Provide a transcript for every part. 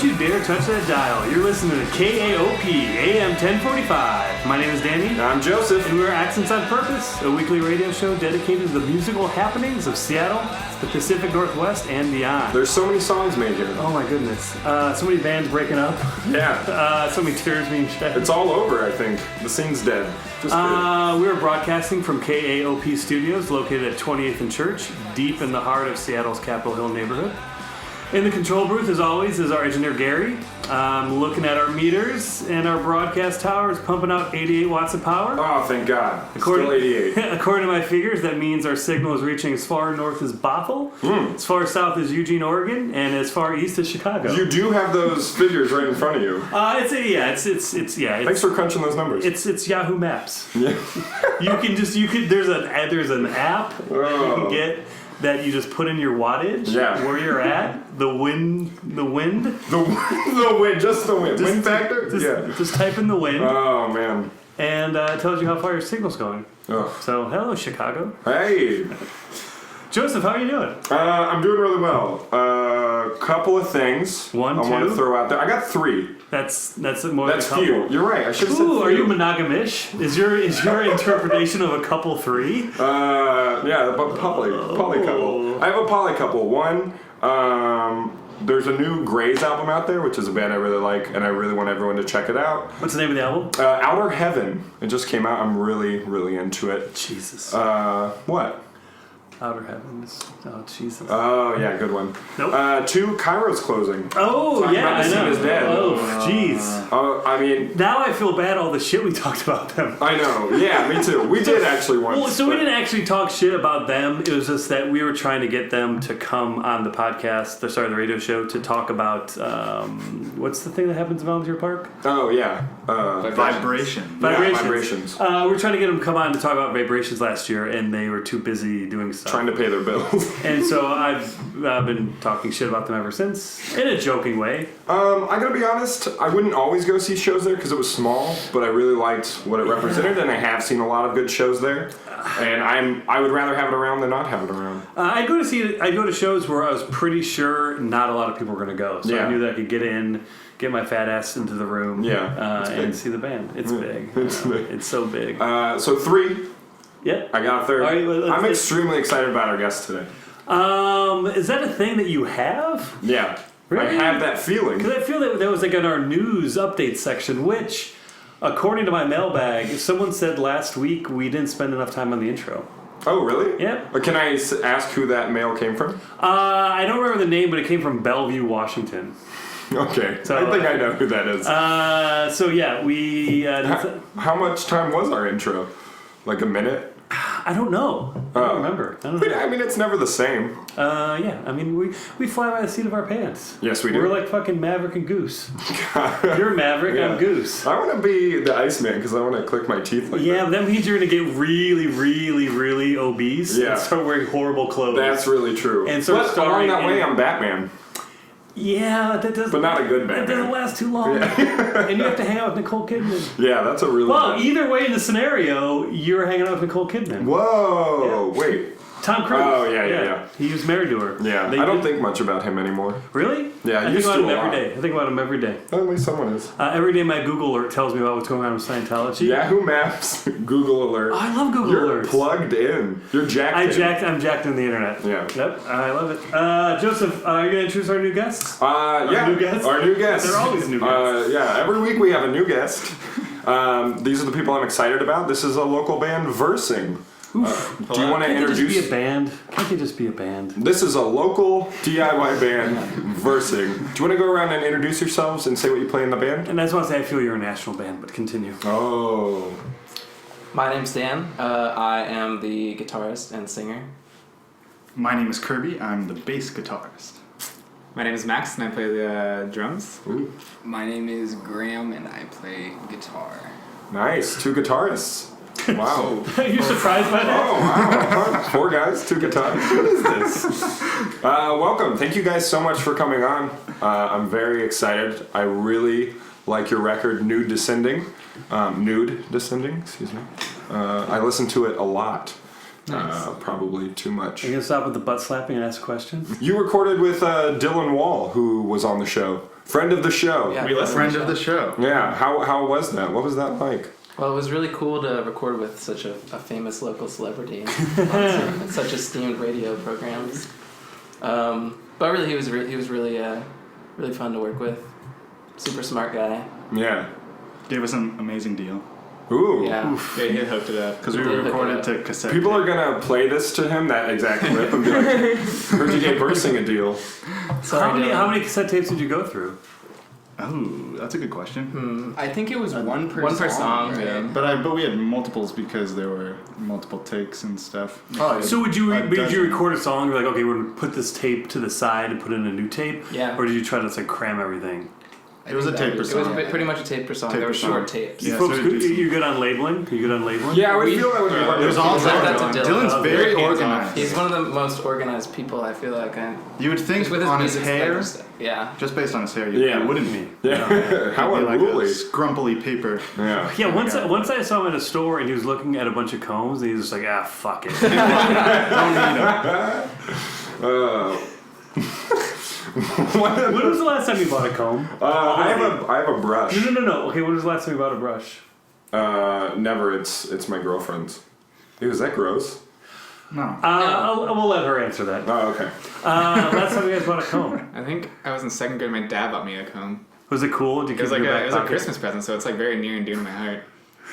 Don't you dare touch that dial. You're listening to KAOP AM 1045. My name is Danny. I'm Joseph. And we're Accents on Purpose, a weekly radio show dedicated to the musical happenings of Seattle, the Pacific Northwest, and beyond. There's so many songs made here. Oh my goodness. So many bands breaking up. Yeah. So many tears being shed. It's all over, I think. The scene's dead. Just we're broadcasting from KAOP Studios, located at 28th and Church, deep in the heart of Seattle's Capitol Hill neighborhood. In the control booth, as always, is our engineer, Gary. Looking at our meters, and our broadcast tower is pumping out 88 watts of power. Oh, thank God. Still 88. According to my figures, that means our signal is reaching as far north as Bothell, as far south as Eugene, Oregon, and as far east as Chicago. You do have those figures right in front of you. Thanks for crunching those numbers. It's Yahoo Maps. Yeah. There's an app you can get that you just put in your wattage, where you're at, the wind, just the wind. Wind factor? Just type in the wind. Oh, man. And it tells you how far your signal's going. Oh. So, hello, Chicago. Hey. Joseph, how are you doing? I'm doing really well. Couple of things I want to throw out there. I got 3. That's more than a couple. Few. You're right. I should have said few. Are you monogamish? Is your interpretation of a couple 3? Yeah, but poly couple. I have a poly couple. One, there's a new Grays album out there, which is a band I really like, and I really want everyone to check it out. What's the name of the album? Outer Heaven. It just came out. I'm really, really into it. Jesus. What? Outer Heavens. Oh, Jesus. Oh, yeah, good one. Nope. 2, Cairo's closing. Oh, Talking yeah, about The Scene Is Dead. Oh, jeez. I mean... Now I feel bad all the shit we talked about them. I know. Yeah, me too. We did actually once. Well, so we didn't actually talk shit about them. It was just that we were trying to get them to come on the podcast, the radio show, to talk about, what's the thing that happens in Volunteer Park? Oh, yeah. Vibrations. Yeah, Vibrations. We're trying to get them to come on to talk about Vibrations last year, and they were too busy doing stuff. Trying to pay their bills. And so I've been talking shit about them ever since, in a joking way. I gotta be honest, I wouldn't always go see shows there because it was small, but I really liked what it represented, and I have seen a lot of good shows there. And I would rather have it around than not have it around. I go to shows where I was pretty sure not a lot of people were going to go, so I knew that I could get my fat ass into the room, and see the band. It's big. It's so big. So 3. Yeah. I got a 3rd. Right, I'm extremely excited about our guest today. Is that a thing that you have? Yeah. Really? I have that feeling. Because I feel that was like in our news update section, which, according to my mailbag, someone said last week we didn't spend enough time on the intro. Oh, really? Yeah. Can I ask who that mail came from? I don't remember the name, but it came from Bellevue, Washington. Okay. So, I think I know who that is. We... How much time was our intro? Like a minute? I don't know. I don't remember. I mean, it's never the same. Yeah. I mean, we fly by the seat of our pants. Yes, we do. We're like fucking Maverick and Goose. You're Maverick, I'm Goose. I want to be the Iceman because I want to click my teeth like that. Yeah, but that means you're going to get really, really, really obese and start wearing horrible clothes. That's really true. And so along that way, I'm Batman. Yeah, that doesn't... But not a good Batman. That doesn't last too long. Yeah. And you have to hang out with Nicole Kidman. Yeah, that's a really... Well, either way in the scenario, you're hanging out with Nicole Kidman. Whoa, wait. Tom Cruise. Oh, yeah. He was married to her. Yeah, I don't think much about him anymore. Really? Yeah, I think about him every day. I think about him every day. At least someone is. Every day my Google alert tells me about what's going on with Scientology. Yahoo Maps, Google alert. Oh, I love Google You're alerts. Plugged in. You're jacked in. I'm jacked in the internet. Yeah. Yep, I love it. Joseph, are you going to introduce our new guests? Yeah. New guests? Our new guests. They're always new guests. Yeah, every week we have a new guest. These are the people I'm excited about. This is a local band, Versing. Do you want to introduce? Can't they just be a band? Can't they just be a band? This is a local DIY band, Versing. Do you want to go around and introduce yourselves and say what you play in the band? And I just want to say I feel you're a national band, but continue. Oh. My name's Dan. I am the guitarist and singer. My name is Kirby. I'm the bass guitarist. My name is Max, and I play the drums. Ooh. My name is Graham, and I play guitar. Nice. 2 guitarists. Wow. Are you surprised by that? Oh, wow. 4 guys, 2 guitars. What is this? Welcome. Thank you guys so much for coming on. I'm very excited. I really like your record, Nude Descending, excuse me. I listen to it a lot. Nice. Probably too much. Are you going to stop with the butt slapping and ask a question? You recorded with Dylan Wall, who was on the show. friend of the show. Yeah, We listen. Friend of the show. Yeah, how was that? What was that like? Well, it was really cool to record with such a famous local celebrity on such esteemed radio programs. But really, he was really fun to work with. Super smart guy. Yeah. Gave us an amazing deal. Ooh. Yeah. Yeah, he hooked it up. Because we Did hook it recorded up. to cassette. People tape. are gonna play this to him, that exact clip, and be like, "Heard you gave Bursing a deal." Sorry, Dylan. How many cassette tapes did you go through? Oh, that's a good question. I think it was one per One per song, song, right? yeah. But we had multiples because there were multiple takes and stuff. Oh, So would you A dozen. record a song? You're like, okay, we're gonna put this tape to the side and put in a new tape. Yeah. Or did you try to like cram everything? It was a tape per It was song. pretty much a tape per song. Tape They were per song. short tapes. Yeah, Folks, so we did you good on labeling? Are you good on labeling? Yeah, I would feel that would be hard. There's to all keep That- track that's of. a Dylan. Dylan's very Hands-off. organized. He's one of the most organized people I feel like. You would think Just with his on his music hair, stuff. Yeah. just based on his hair, you Yeah. it wouldn't be. Yeah. How It'd be like unruly. a scrumply paper. Yeah. Yeah, once I saw him at a store and he was looking at a bunch of combs and he was just like, fuck it. When was the last time you bought a comb? I have a brush. No. Okay, when was the last time you bought a brush? Never. It's my girlfriend's. Ew, is that gross? No. We'll let her answer that. Oh, okay. Last time you guys bought a comb. I think I was in second grade. My dad bought me a comb. Was it cool? Did you It was keep like it in your it back was a pocket? Christmas present, so it's like very near and dear to my heart.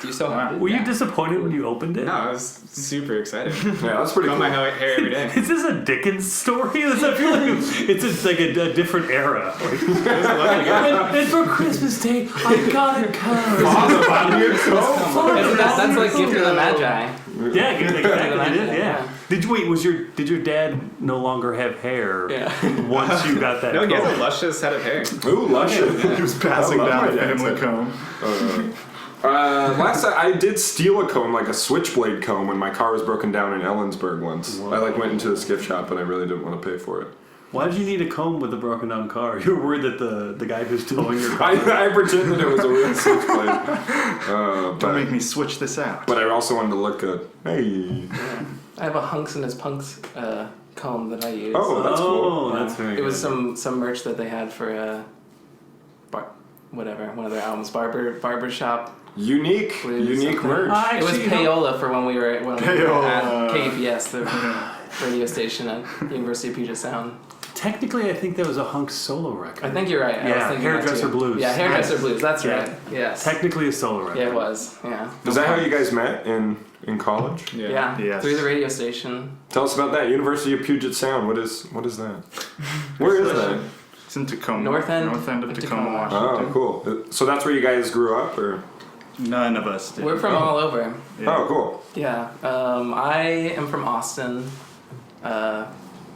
Do you still have it? Were you disappointed when you opened it? No, I was super excited. Yeah, that's pretty Comb cool. my hair every day. Is this a Dickens story? I feel like it's like a different era. Like, and for Christmas Day, I got a comb. That's like Gift of the Magi. Yeah, exactly. It is, Yeah. yeah. Did your dad no longer have hair? Yeah. Once you got that No, he has comb? a luscious head of hair. Ooh, luscious. He was passing I love down my the dad's family hair. comb. Last time I did steal a comb, like a switchblade comb, when my car was broken down in Ellensburg once. I went into the gift shop and I really didn't want to pay for it. Why did you need a comb with a broken down car? You were worried that the guy who's towing your car. I pretended it was a real switchblade. Don't make me switch this out. But I also wanted to look good. Hey. I have a Hunks and His Punks comb that I use. Oh, that's cool. Oh, that's very It was good. some merch that they had for one of their albums, Barbershop. Unique Blues, merch. something. It was Actually, you know- payola for when we were at Payola. KPS, the radio station at University of Puget Sound. Technically, I think that was a Hunk solo record. I think you're right. I was Yeah, thinking that Hairdresser too. Blues. Yeah, Hairdresser Blues. That's Yeah. right. Yes. Technically a solo record. Yeah, it was. Yeah. Is that how you guys met in college? Yeah. Yes. Through the radio station. Tell us about that. University of Puget Sound. What is that? Where is that? It's in Tacoma. North end of Tacoma, Tacoma. Washington. Oh, cool. So that's where you guys grew up, or? None of us did. We're from all over. Yeah. Oh, cool. Yeah. I am from Austin.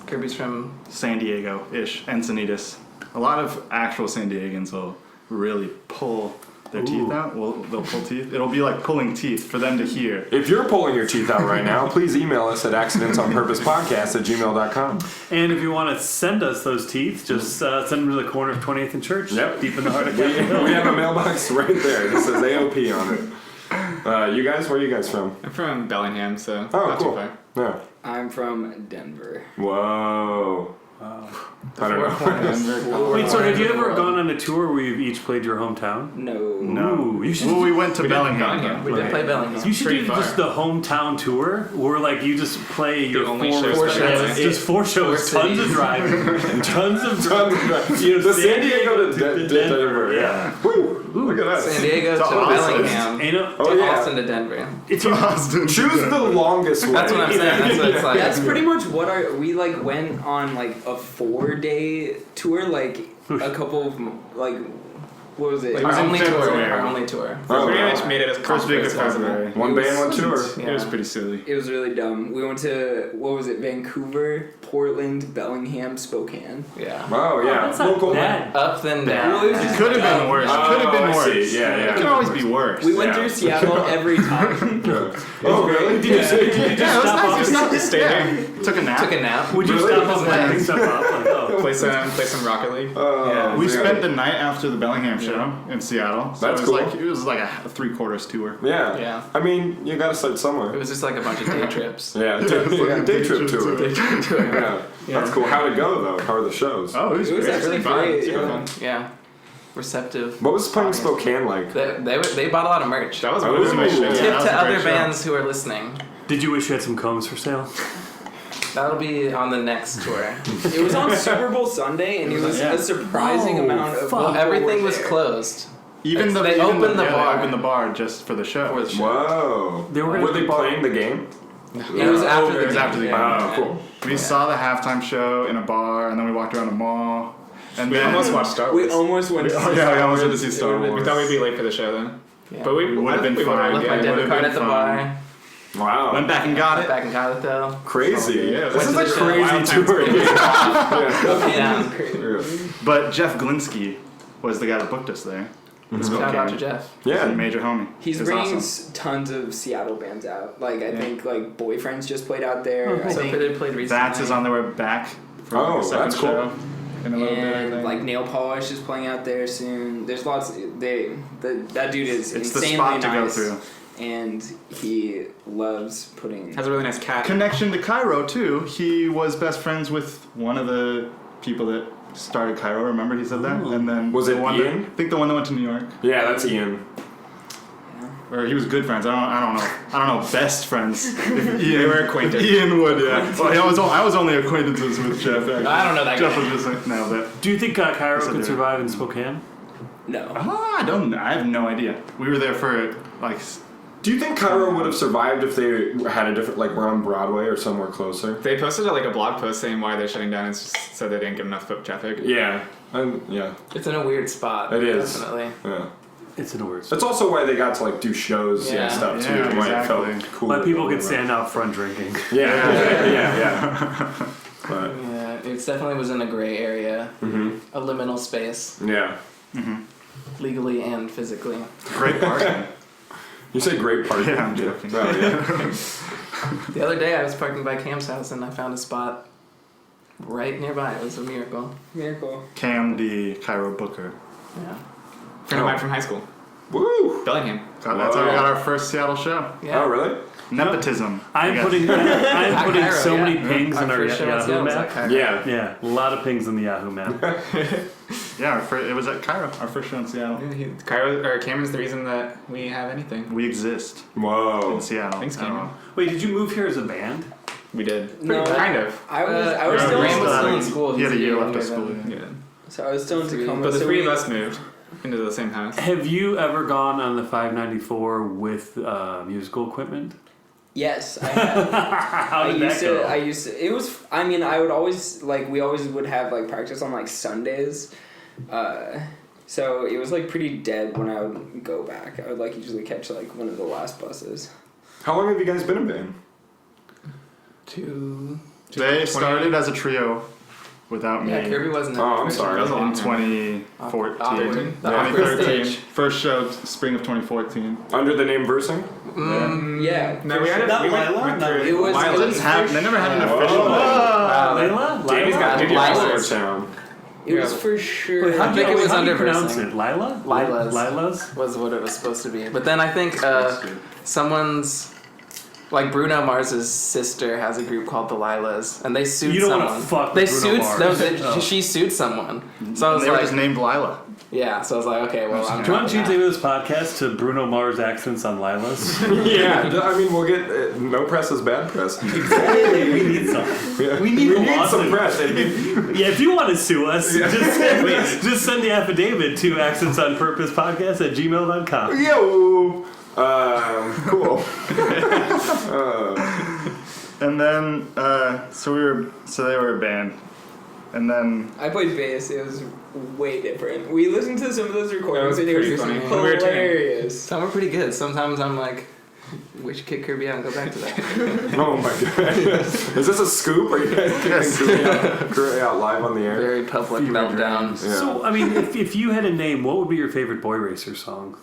Kirby's from. San Diego-ish, Encinitas. A lot of actual San Diegans will really pull their teeth out. They'll pull teeth. It'll be like pulling teeth for them to hear. If you're pulling your teeth out right now, please email us at accidentsonpurposepodcast@gmail.com. And if you want to send us those teeth, just send them to the corner of 20th and Church. Yep. Deep in the heart of We Capitol Hill. have a mailbox right there that says AOP on it. You guys, where are you guys from? I'm from Bellingham, so Oh, not cool. too far. Yeah. I'm from Denver. Whoa. I don't know. Wait, so have you ever gone on a tour where you've each played your hometown? No. Ooh, you should. Well, we went to Bellingham. Bellingham. We did play Bellingham. You should Pretty do far. just the hometown tour, where like you just play your only four shows shows. that Just four shows, tons of cities. driving, tons of driving. You know, The San Diego to Denver. yeah. Woo, look at that. San Diego to Austin. Bellingham. You know, Oh, To yeah. Austin to Denver. if you Austin. Choose the longest way. That's what I'm saying. That's what it's like. That's pretty much what we like went on like a 4-day tour, like a couple of like what was it? Like our only tour. February. Our only tour. Oh, Pretty wow. much made it as First week of comfortable as possible. February. One band, one tour. It was pretty silly. It was really dumb. We went to what was it? Vancouver, Portland, Bellingham, Spokane. Yeah. Oh, yeah. that's not Local. bad. Up then Well, down. it was It just could have been worse. It could have been Oh, I worse. see. Yeah, yeah. It can always be worse. We went Yeah. through Seattle every time. Oh, really? Did you say? Did you just stop stop? off? Just not Stay there. Took a nap. Took a nap. Would you Really? stop off and pick stuff up? Like, oh. Play some Rocket League. Yeah. We spent the night after the Bellingham show in Seattle. So That's it was cool. like it was like a 3/4 tour. Yeah. Yeah. I mean, you gotta start It somewhere. was just like a bunch of day trips. Yeah, day trip tour. Yeah. That's cool. How'd it go though? How are the shows? Oh, it was It was great. actually Fun. great. Super Yeah. fun. Yeah. receptive. What was playing audience. Spokane like? They bought a lot of merch. That was Oh, really nice. yeah. Tip that was to a great other show. bands who are listening. Did you wish you had some combs for sale? That'll be on the next tour. It was on Super Bowl Sunday, and it was Yeah. a surprising Oh, amount of fuck. people Everything were was there. closed. Even They opened the bar. They opened the bar just for the show. For the show. Whoa. They were Were they playing the game? It was after the it was game. after the game. Oh, cool. We saw the halftime show in a bar, and then we walked around the mall. And We then almost watched Star Wars. We almost went to Oh, see yeah, we Star almost went to Wars. see Star Wars. We thought we'd be late for the show then. Yeah. But we would have been we would've fine. Left my Yeah, it debit would've card been at the fun. bar. Wow. Went back and got Went it. back and got it though. Crazy. Yeah, This is went a to the crazy Wild tour. Times. Yeah. Okay, Yeah. crazy. But Jeff Glinsky was the guy that booked us there. Shout out to Jeff. He's a Yeah. major homie. He's It was bringing awesome. tons of Seattle bands out. Like I think like Boyfriends just played out there. I So think, they played recently. Vats is on their way back for Oh, the second that's cool. show in a little bit. I and think. like Nail Polish is playing out there soon. There's lots. That dude is it's the insanely spot to go nice, through. and he loves putting. Has a really nice cat. Connection to Cairo too. He was best friends with one of the people that started Cairo. Remember he said that, and then Was the it one Ian? That, I think the one that went to New York, Yeah, that's Ian. or he was good friends. I don't know. Best friends. If They were acquainted. Ian would, yeah. Well, I was only acquaintances with Jeff. Actually. I don't know that Jeff guy. was just like, no, but Do you think Cairo Yes, I could do. survive in Spokane? No. I don't. I have no idea. We were there for like. Do you think Cairo would have survived if they had a different, like, were on Broadway or somewhere closer? They posted like a blog post saying why they're shutting down. It's just so they didn't get enough foot traffic. Yeah. Yeah. It's in a weird spot. It is. Definitely. Yeah. It's in a word. That's also why they got to, like, do shows Yeah. and stuff, too. Yeah, and why it felt exactly. cool. Why people to could stand out front drinking. Yeah. But, Yeah, it definitely was in a gray area, mhm. a liminal space, Yeah. legally and physically. Great parking. You say great party. Yeah, I'm joking. Oh, yeah. The other day I was parking by Cam's house and I found a spot right nearby. It was a miracle. Miracle. Cam, the Cairo booker. Yeah. Friend of mine from high school, Woo! Bellingham. God, that's how we got our first Seattle show. Yeah. Oh, really? Nepotism. I'm We putting At putting Cairo, so yeah. many pings in our first show at Yahoo Seattle was at map. Cairo. Yeah. Yeah, a lot of pings in the Yahoo map. Yeah, it was at Cairo, our first show in Seattle. Cameron's the reason that we have anything. We exist Whoa. in Seattle. Thanks, I don't Cameron. know. Wait, did you move here as a band? We did. No. Kind of. I was Graham still was in still in school. school. He had a He's year left younger of school. than- Yeah. Yeah. So I was still in Tacoma. But the so three of we- us moved into the same house. Have you ever gone on the 594 with musical equipment? Yes, I have. How did that go? I used to. It was. I mean, I would always like. We always would have like practice on like Sundays. So it was like pretty dead when I would go back. I would like usually catch like one of the last buses. How long have you guys been in band? They started as a trio without me Yeah, Kirby wasn't. Oh, I'm sorry. That was a long in time. 2014. The Yeah. awkward 2013. stage. First show, spring of 2014. Under the name Versing? Yeah. No, for we had sure. a, we Not went Lila? through It was- Lila. it was- They never had an official name. Wow. Layla? Davey's got Lila? Diddy Lilas. Town. It was for sure. Wait, how do you, think it was how do you under pronounce Versing. it? Lila? Lilas. Lilas? Was what it was supposed to be. But then I think someone's. Like Bruno Mars's sister has a group called the Lilas, and they sued You don't someone. wanna fuck they with Bruno sued. Mars. No, they, Oh. she sued someone. So I was They were like, just named Lila. yeah. So I was like, okay, well, I'm Do you want to dropping change the name of this podcast to Bruno Mars accents on Lilas? Yeah, I mean, we'll get no press is bad press. Exactly. We need some. Yeah. We need a some lawsuit. press. Yeah, if you want to sue us, just send the affidavit to accentsonpurposepodcast@gmail.com. Yo! Cool. And then, so they were a band. And then, I played bass. It was way different. We listened to some of those recordings, was and it was pretty funny. When we were tuning. hilarious. Some are pretty good. Sometimes I'm like, we should kick Kirby out and go back to that. Oh my god. Is this a scoop? Are you guys kicking Kirby out live on the air? Very public meltdown. Yeah. So, I mean, if you had a name, what would be your favorite Boy Racer song?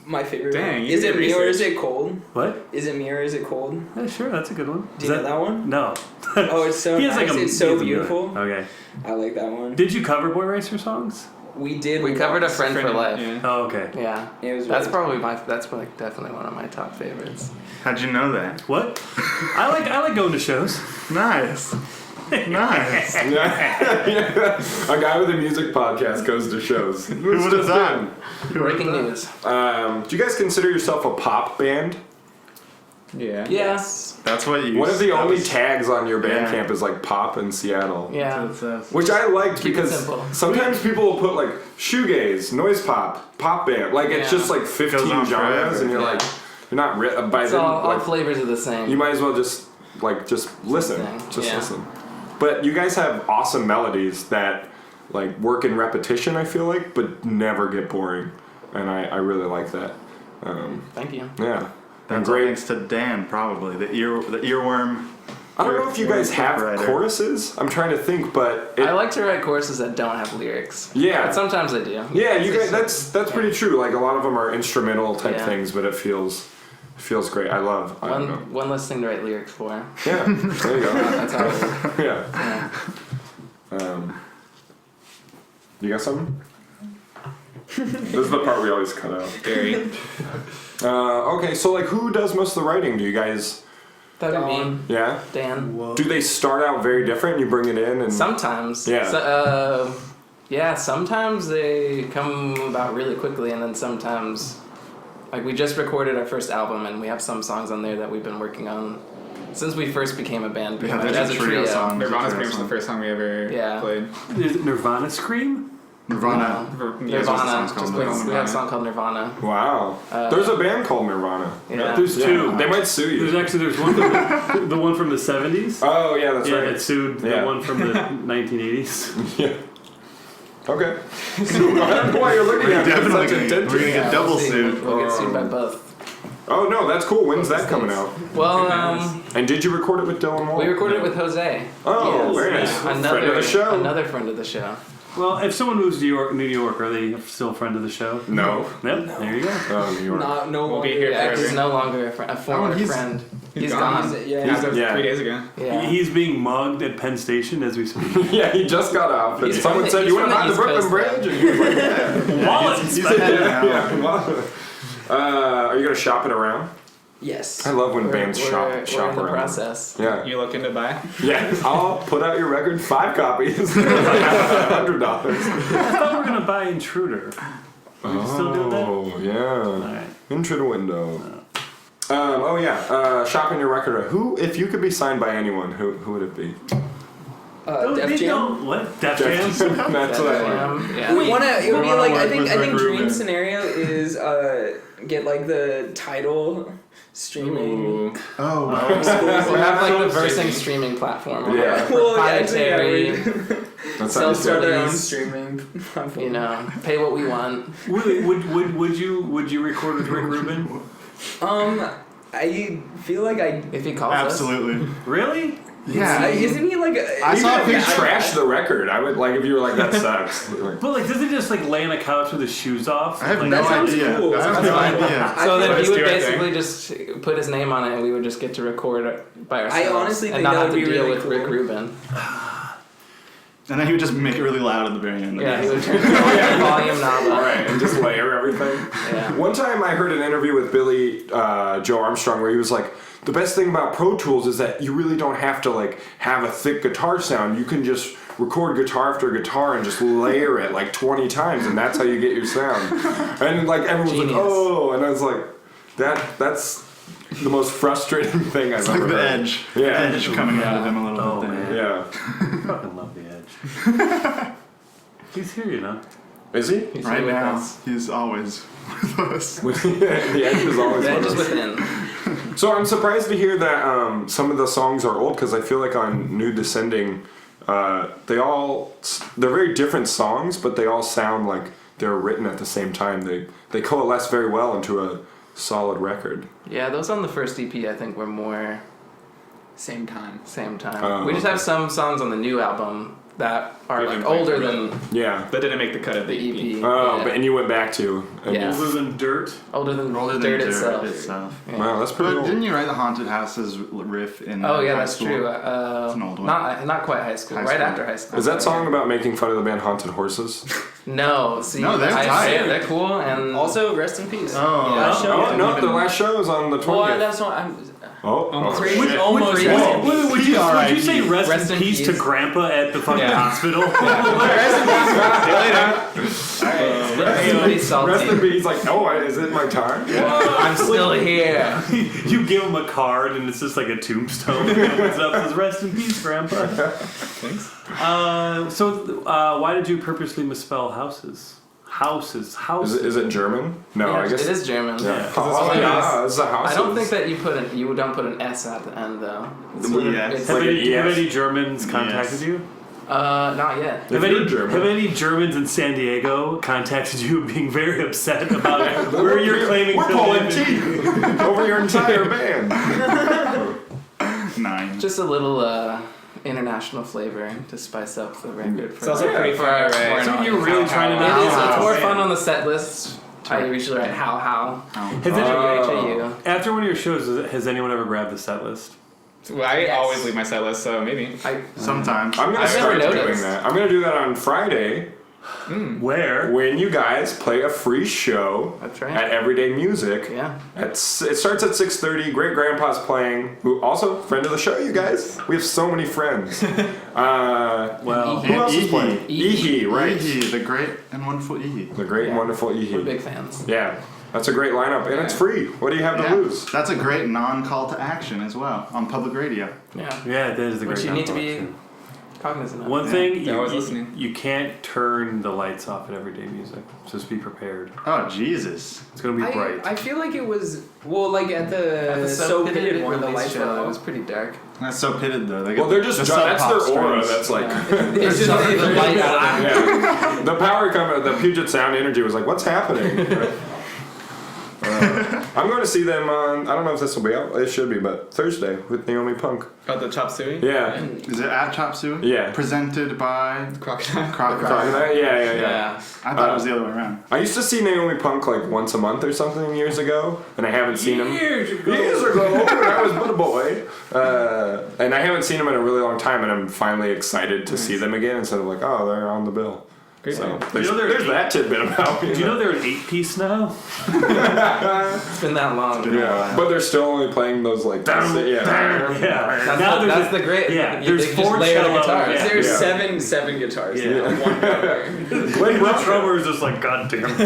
My favorite. Dang, one. you Is did it me or is research. it cold? What? Is it me or is it cold? Yeah, sure, that's a good one. Do you know that one? No. Oh, it's so He has nice. like a, It's he so has a million. beautiful. Okay. I like that one. Did you cover Boy Racer songs? We did. We covered a once. friend for life. Yeah. Oh, okay. Yeah. It was That's really- probably that's like definitely one of my top favorites. how'd you know that? What? I like going to shows. Nice. Nice. A guy with a music podcast goes to shows. Who would have thought? Breaking news. Do you guys consider yourself a pop band? Yeah. Yes. That's what you. One of the that only was- tags on your Yeah. Bandcamp is like pop in Seattle. Yeah. That's what it says. Which I liked Keep it because simple. sometimes people will put like shoegaze, noise pop, pop band. Like it's Yeah. just like 15 Goes on genres, forever. and you're Yeah. like, you're not by It's then. all Like, flavors are the same. you might as well just listen, Yeah. listen. But you guys have awesome melodies that like work in repetition. I feel like, but never get boring, and I really like that. Thank you. Yeah, and That's all thanks to Dan, probably the earworm. I don't know if you guys have writer. choruses. I'm trying to think, but I like to write choruses that don't have lyrics. Yeah. But sometimes I do. yeah, you It's guys. just- That's pretty true. Like a lot of them are instrumental type Yeah. things, but it feels great. I don't know. one less thing to write lyrics for. Yeah, there you go. That's how it is. Yeah. Yeah. You got something? This is the part we always cut out. Gary. Okay, so like, who does most of the writing? Do you guys? That'd be me, Yeah. Dan. Do they start out very different? You bring it in and. Sometimes. Yeah. So, yeah, sometimes they come about really quickly, and then sometimes, like, we just recorded our first album, and we have some songs on there that we've been working on since we first became a band, pretty Yeah, much, there's as a a trio trio. song. Nirvana's pretty much the first song we ever Yeah. played. Is it Nirvana Scream? Nirvana. Yeah, There's also Nirvana. songs called Just Nirvana. we have a song called Nirvana. Wow. There's a band called Nirvana. Yeah. There's two. They might sue you. There's one from the one from the 70s. Oh yeah, that's Yeah, right. it sued Yeah. the one from the 1980s. Yeah. Okay. I don't know why you're looking at me with Definitely such gonna, attention. we're gonna get double we'll see. sued. We'll get sued by both. Oh no, that's cool. When's that Those coming things. out? Well, And did you record it with Dylan Wall? we recorded it with Jose. Oh, Yes, very nice. yeah. Friend of the show. Another friend of the show. Well, if someone moves to New York, are they still a friend of the show? No. Yep, there you go. Oh, New York. No We'll longer. be here Yeah, forever. he's no longer a former he's- friend. He's gone. gone. Yeah. As of Yeah. 3 days ago. Yeah. He's being mugged at Penn Station as we speak. Yeah, he just got off. And He's someone from said, the- "You he's want to from buy the the East Brooklyn Coast, Bridge?" And he was like, "Yeah." Wallets! Yeah. Are you gonna shop it around? Yes. I love when We're- bands we're- shop we're in the around. process. Yeah. You looking to buy? Yeah. I'll put out your record, 5 copies, $100. I thought we were gonna buy Intruder. Are you still doing that? Oh yeah. Alright. Into the window. Oh yeah. Shopping your record. Who, if you could be signed by anyone, who would it be? Def Jam. What? Def Def Jam? Jam. That's what I think. Yeah. We wanna. It would be wanna like I work think with dream Rick Rubin. scenario is get like the title streaming. Ooh. Oh, wow. We'll have like the So versing shady. streaming platform. Yeah. Well, Proprietary, That They'll sounds start good. their own Release. streaming platform. you know, pay what we want. Would you record with Rick Rubin? I feel like I. If he calls us. Absolutely. Really? Yeah. Isn't he like? I saw a If you picture. trash the record, I would like if you were like that sucks. Like, But like, does he just like lay on a couch with his shoes off? I have Like, no that sounds idea. cool. I have That's no fine. idea. So then Let's he would do our thing. basically just put his name on it, and we would just get to record it by ourselves. honestly and think not that have would to be deal really with cool. Rick Rubin. And then he would just make it really loud at the very end. Yeah, he would turn the volume knob all on. right, and just layer everything. Yeah. One time I heard an interview with Billy Joe Armstrong where he was like, the best thing about Pro Tools is that you really don't have to like have a thick guitar sound. You can just record guitar after guitar and just layer it like 20 times, and that's how you get your sound. And like everyone was like, Genius. oh, and I was like, that's the most frustrating thing I've It's ever like the heard. edge. Yeah. Edge coming out of him a little Oh, bit there. man. Yeah. I fucking love the Edge. He's here, you know. Is he? He's Right here with now, us. he's always with us. The Edge is always The one edge of is us. within. So I'm surprised to hear that some of the songs are old because I feel like on New Descending, they're very different songs, but they all sound like they're written at the same time. They coalesce very well into a solid record. Yeah, those on the first EP I think were more Same time. same time. Oh, We just okay. have some songs on the new album that are We've like been playing older for than Yeah. That didn't make the cut of the the EP. EP. Oh, yeah. but and you went back to. And Yeah. Older than dirt. older than Older than Dirt itself. Yeah. Wow, that's pretty But old. didn't you write the Haunted Houses riff in Oh yeah, high that's school? true. It's an old one. Not quite high school. High right school. after high school. Is that song about making fun of the band Haunted Horses? No, see, No, they're I tight. say they're cool and Also, rest in peace. Oh. Last show. Oh, no, the last show is on the 20th. Well, that's not. I'm Oh, pretty shit. almost. Which- rest in Wait, peace. would you say rest, Rest in in peace to peace. Grandpa at the fucking Yeah. hospital? pretty salty. Rest in peace. He's like, oh, is it my time? I'm still here. You give him a card and it's just like a tombstone. He opens up and says, "Rest in peace, Grandpa." Thanks. Why did you purposely misspell houses? Houses. Is it German? No, Yeah, I guess. it is German. Yeah. Oh, yeah, it's a house. I don't think that you don't put an S at the end though. It's The sort of- ES. it's- Have, Like an any, have ES? any Germans contacted you? not yet. If you're German. Have any Germans in San Diego contacted you being very upset about where you're claiming We're to pulling live? teeth over your entire band. 9. Just a little international flavor to spice up the record. It's also pretty for fun our to write. foreign So you're audience. really trying to It know is. how- It's more man. fun on the set list. I usually write how. Has, any- HAU. after one of your shows, has anyone ever grabbed the set list? Well, I Yes. always leave my set list, so maybe. Sometimes. I'm gonna I've start never doing noticed. that. I'm gonna do that on Friday Where? when you guys play a free show That's right. at Everyday Music. Yeah. It starts at 6:30. Great Grandpa's playing. Who also friend of the show. You guys. We have so many friends. Well, Who else is Ihi. playing? Ihi, right? Ihi, the great and wonderful Ihi. The great and Yeah. wonderful We're Ihi. big fans. Yeah, that's a great lineup, and it's free. What do you have to Yeah. lose? That's a great non-call to action as well on public radio. Yeah. yeah, that is the great. Which you need to be option. cognizant of. One Yeah. thing They're always you listening. can't turn the lights off at Everyday Music. Just be prepared. Oh Jesus! It's gonna be bright. I feel like it was at At the the So Pitted Pitted one, the release lights were show, it low. was pretty dark. That's so pitted though. They Well, they're just the that's sub-pop their aura. strings. That's like It's just the light out of yeah. The power coming. The Puget Sound energy was like, what's happening? I'm going to see them on. I don't know if this will be out. It should be, but Thursday with Naomi Punk. Oh, the chop suey? Yeah. Is it at Chop Suey? Yeah. Presented by Crocodile. Crocodile. Yeah. I thought it was the other way around. I used to see Naomi Punk like once a month or something years ago, and I haven't seen him. Years ago, when I was but a boy. And I haven't seen them in a really long time, and I'm finally excited to see them again instead of like, oh, they're on the bill. Great So band. there's, You know they're there's eight- that tidbit about me. Do you know they're an 8-piece now? It's been that long. Yeah, but they're still only playing those like yeah. Yeah. That's the great. Yeah, they there's just four layer the cellos, guitars. yeah. There's seven guitars. Yeah. now, one player. When the drummer is just like, God damn it.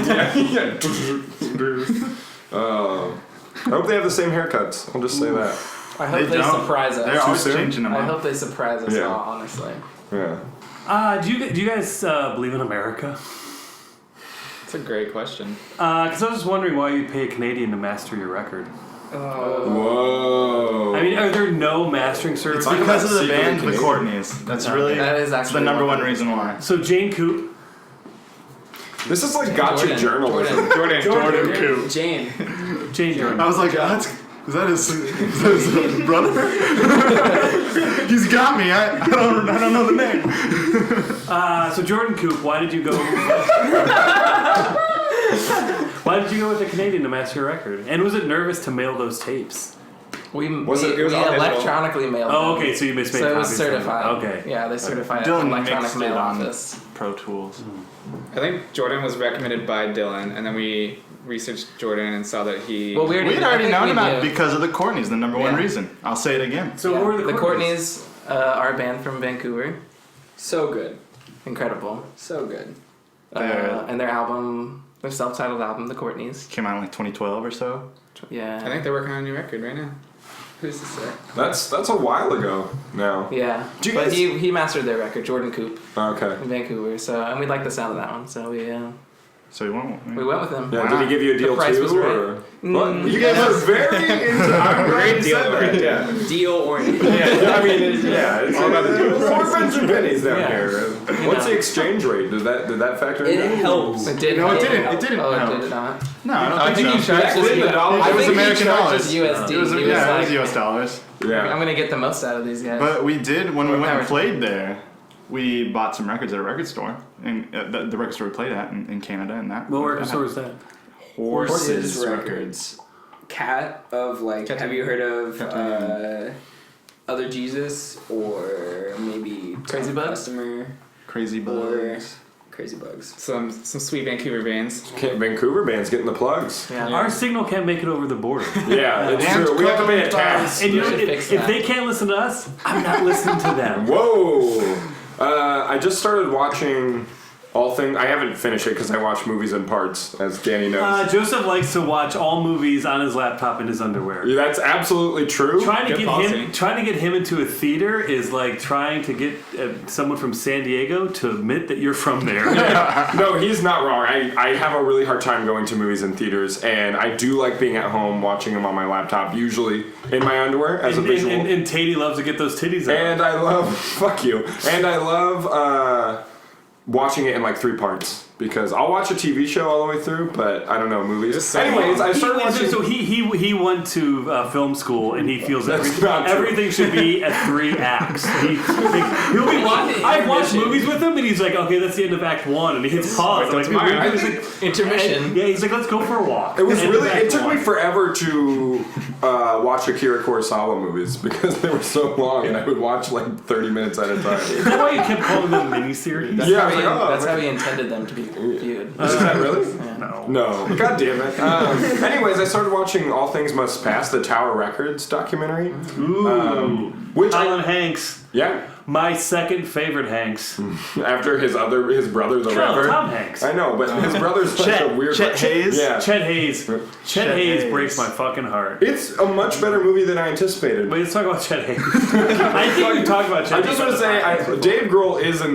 I hope they have the same haircuts. I'll just say that. I hope they don't. surprise They're us. always soon? changing them I up. hope they surprise us Yeah. all, honestly. Yeah. Do you guys believe in America? That's a great question. Because I was just wondering why you'd pay a Canadian to master your record. Whoa. I mean, are there no mastering services? like Because of the Secretly band, the Canadian. Courtneys. That's really That is that's the actually number one one reason why. So Jane Coop. This is like gotcha journalism. Jordan. Coop. Jane. Jane Jordan. I was like, is that his brother? He's got me. I don't know the name. So Jordan Coop, why did you go? Why did you go with a Canadian to master your record? And was it nervous to mail those tapes? We it was all digital? electronically mailed them. Oh, okay. So you made So it was copies of them. certified. Okay. Yeah, they certified Dylan electronic mixed it mail on office. Pro Tools. I think Jordan was recommended by Dylan, and then we researched Jordan and saw that he. Well, We had already known about it it because of the Courtneys, the number one Yeah. reason. I'll say it again. So who are the Courtneys are a band from Vancouver. So good. Incredible. So good. And their self-titled album, The Courtneys. Came out in like 2012 or so. Yeah. I think they're working on a new record right now. Who's to say? That's a while ago now. Yeah. Do you But guys- he mastered their record, Jordan Coop, Okay. in Vancouver. So and we liked the sound of that one. So So we went. we went with him. Yeah, did he give you a deal price too? was right. Or? What? You guys are very into. I'm Great glad you deal, said right? that. Yeah. Deal oriented. Yeah, I mean, it's all about the deal. More pens and pennies down Yeah. here. What's the exchange rate? Did that factor in? It helps. It did. No, it didn't. It didn't. Oh, No. it did not. No, I don't I think think he so. charged Back us. then, the dollar- I It was think he American charged dollars. us USD. It was, He yeah, like, it was US dollars. Yeah. I'm gonna get the most out of these guys. But we did when we went and Power. played there. we bought some records at a record store, and the record store we played at in Canada, and that. What record store is that? Horses Records. Cat of like. Cat have you heard of Cat Other Jesus or maybe Crazy Top Bugs? Customer Crazy or Bugs. Crazy Bugs? Some sweet Vancouver bands. Vancouver band's getting the plugs. Yeah. Our signal can't make it over the border. Yeah, it's And true. We have to pay a tax. And you know, should fix if that. they can't listen to us, I'm not listening to them. Whoa! I just started watching all things. I haven't finished it because I watch movies in parts, as Danny knows. Joseph likes to watch all movies on his laptop in his underwear. Yeah, that's absolutely true. Trying to Good get him into a theater is like trying to get someone from San Diego to admit that you're from there. No, he's not wrong. I have a really hard time going to movies in theaters, and I do like being at home watching them on my laptop, usually in my underwear as a visual. And Tatey loves to get those titties out. And I love fuck you. And I love watching it in like 3 parts because I'll watch a TV show all the way through, but I don't know movies. Just so Anyways, long. I started watching. So he went to film school and he feels That's not true. everything should be at 3 acts. He'll be I've watched movies with him and he's like, okay, that's the end of Act 1, and he hits pause. That's I'm like, mine. he's like, Intermission. yeah, he's like, let's go for a walk. It was End really. of Act It took me 1. forever to watch Akira Kurosawa movies because they were so long, and I would watch like 30 minutes at a time. Is that why you kept calling them miniseries? That's, Yeah, how, I was he, like, oh, that's right. how he intended them to be viewed. Is that really? No. No. God damn it. Anyways, I started watching All Things Must Pass, the Tower Records documentary. Ooh. Which Colin Hanks. yeah, My second favorite Hanks. after his brother, the No, rapper. Tom Hanks. I know, but his brother's such Chet- a weird. Chet Hayes? Yeah. Chet Hayes. Chet Hayes Hayes. breaks my fucking heart. It's a much better movie than I anticipated. Wait, let's talk about Chet Hayes. I think we talked about Chet I Hayes. just want to say, Dave Grohl is in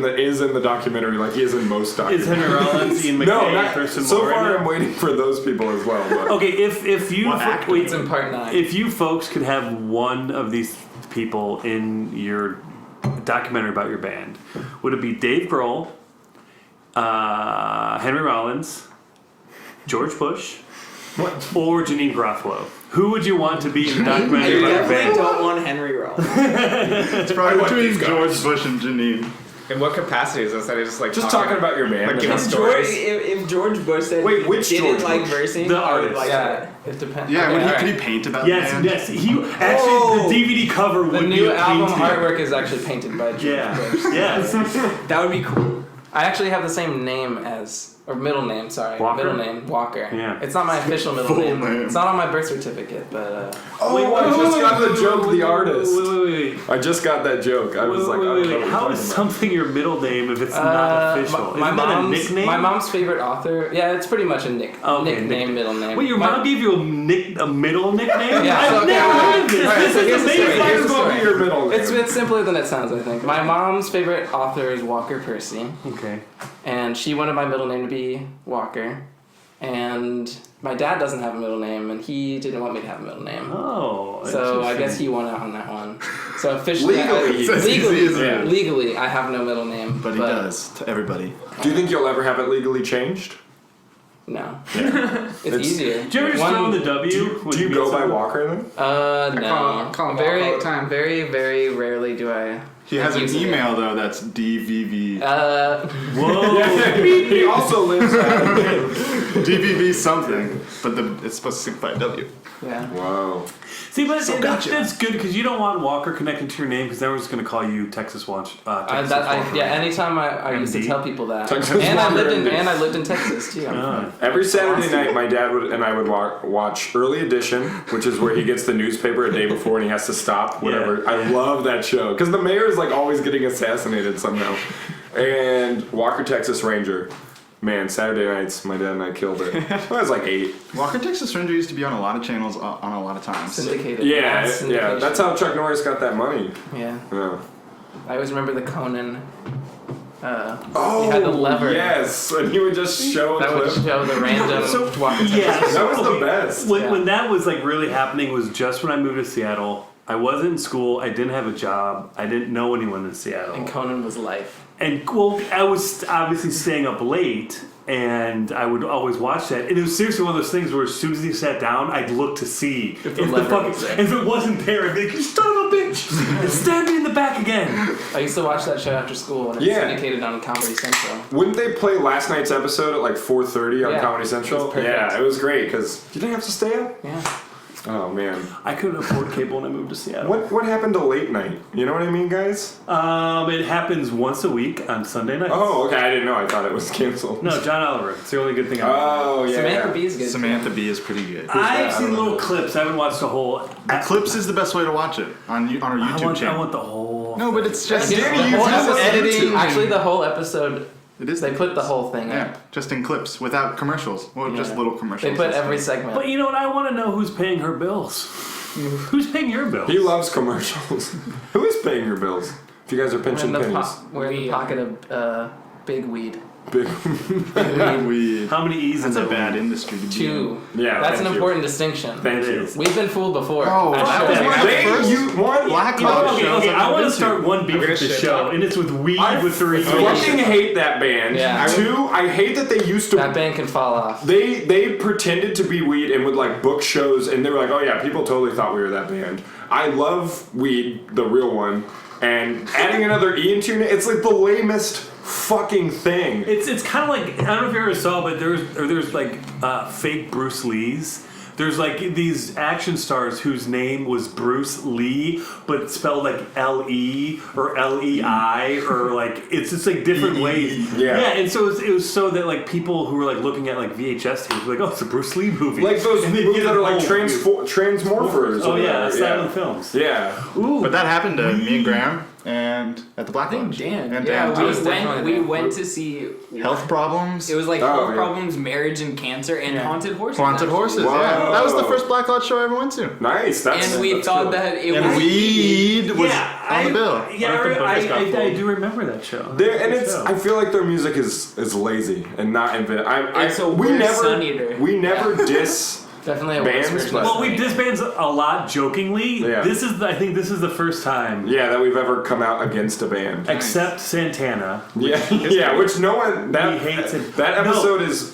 the documentary, like he is in most Is documentaries. Henry Rollins, Ian McKay, No, not, Thurston so Moore in far it? I'm waiting for those people as well. But. Okay, if you What actor? wait, It's in part 9. if you folks could have one of these people in your documentary about your band, would it be Dave Grohl, Henry Rollins, George Bush, or Janine Garofalo? Who would you want to be in the documentary You about your definitely band? don't want Henry Rollins. It's probably like between these guys. George Bush and Janine. In what capacity is this? That I just like Just talking about your band. Like, give and us stuff. stories. If George Bush said Wait, which he didn't George like Bush? versing, The I would artist. like yeah, that. it depends. Yeah, Okay, could he alright. paint about Yes, the band? yes. He actually the DVD cover The would be new a album painting. artwork is actually painted by George Yeah, Bush. yes. That would be cool. I actually have the same name as, or middle name, sorry. Walker? Middle name, Walker. Yeah. It's not my official middle Full name. name. It's not on my birth certificate, but Oh, I just got the joke, the artist. Wait. I just got that joke. I was like, Wait. How is something your middle name if it's not official? My Isn't that a mom's nickname? My mom's favorite author. Yeah, it's pretty much a Okay, nickname, middle name. Wait, your mom gave you a middle nickname? Yeah, I've so, okay, never alright. heard of this. Alright, This so is here's the story. amazing. Here's the What would be your middle name? It's simpler than it sounds, I think. My mom's favorite author is Walker Percy, Okay. and she wanted my middle name to be Walker. And my dad doesn't have a middle name, and he didn't want me to have a middle name. Oh. So I guess interesting. he won out on that one. So officially, Legally, It's as easy as it is. legally, I have no middle name. But he does to everybody. Do you think you'll ever have it legally changed? No, It's- it's easier. Did you ever just throw in the W? when Do you meet go by someone? Walker then? No. call him very, Walker all the time. very, very rarely do I. He has an use it. email though that's DVV. Whoa. He also lives at. DVV something, but it's supposed to signify W. Yeah. Wow. See, but So gotcha. that's good because you don't want Walker connected to your name because everyone's going to call you Texas Watch. Texas Walker. Yeah. Anytime I used to MD. tell people that, Texas and I Walker lived in MD. and I lived in Texas too. Every Saturday night, my dad and I would watch Early Edition, which is where he gets the newspaper a day before and he has to stop. Whatever. Yeah. I love that show because the mayor is like always getting assassinated somehow. And Walker Texas Ranger. Man, Saturday nights, my dad and I killed it. I was like 8. Walker Texas Ranger used to be on a lot of channels on a lot of times. Syndicated. Yeah, Mass yeah. syndication. That's how Chuck Norris got that money. Yeah. Yeah. I always remember the Conan. Oh, he had the lever. yes, and he would just show a That would clip. show the random Walker Texas. Yeah, That was the best. When that was like really happening was just when I moved to Seattle. I wasn't in school. I didn't have a job. I didn't know anyone in Seattle. And Conan was life. well, I was obviously staying up late, and I would always watch that. And it was seriously one of those things where as soon as he sat down, I'd look to see if it wasn't there. I'd be like, "You son of a bitch!" and stab me in the back again. I used to watch that show after school when it was syndicated on Comedy Central. Wouldn't they play last night's episode at like 4:30 on Comedy Central? It was perfect. Yeah, it was great because you didn't have to stay up. Yeah. Oh man, I couldn't afford cable when I moved to Seattle. what happened to late night? You know what I mean, guys? It happens once a week on Sunday nights. Oh, okay. I didn't know. I thought it was canceled. No, John Oliver. It's the only good thing. Oh yeah. Samantha Bee is good. Samantha Bee is pretty good. I've seen little clips. I haven't watched the whole. Clips is the best way to watch it on our YouTube I channel. want the whole. No, but it's just Yeah, the the whole whole episode- editing. Actually, the whole episode, It is. they put the whole thing Yeah, up. just in clips without commercials. Well, just Yeah. little commercials. They put and every stuff. segment. But you know what? I want to know who's paying her bills. Who's paying your bills? He loves commercials. Who is paying your bills? If you guys are we're pinching in the, pennies. we're in the pocket of big weed. Big. Weed. How many E's That's in a that bad one? industry to be in. Two. Yeah, That's thank an you. important distinction. Thank It you. is. We've been fooled before. Oh, For that sure. was my They, first you want Black You know, Hawk okay, shows okay, I've I ever want to been start one beef We're with gonna this shit show, talk. and it's with weed I with three fucking hate that band. Yeah. Two, I hate that they used to. That band can fall off. They pretended to be Weed and would like book shows, and they were like, "Oh yeah, people totally thought we were that band." I love Weed, the real one, and adding another E into your name, it's like the lamest fucking thing. It's kind of like, I don't know if you ever saw, but there's like fake Bruce Lees. There's like these action stars whose name was Bruce Lee, but spelled like L-E or L-E-I or like it's just like different ways. Yeah. and so it was so that like people who were like looking at like VHS tapes were like, oh, it's a Bruce Lee movie. Like those And they'd movies get that are it like all- Transmorphers. Oh or yeah, whatever, silent films. Yeah. Ooh, But that happened to me and Graham and at the Black I think Lodge. Dan. And Yeah, Dan we too. definitely went Dan. to see Health problems. It was like Oh, health yeah. problems, marriage, and cancer, and haunted horses. Haunted actually. horses. Wow. Yeah, that was the first Black Lodge show I ever went to. Nice. That's And we that's thought cool. that it And was weed was yeah, on the bill. Yeah, What if the focus got I full? do remember that show. And Good it's show. I feel like their music is lazy and not inventive. It's a worse Sun Eater. We never diss. Definitely a Bands, worse version. but- of Well, we Sunny. disbands a lot jokingly. Yeah. I think this is the first time, Yeah, that we've ever come out against a band. except Santana. Yeah, yeah, which no one that He hates it. That No. episode is.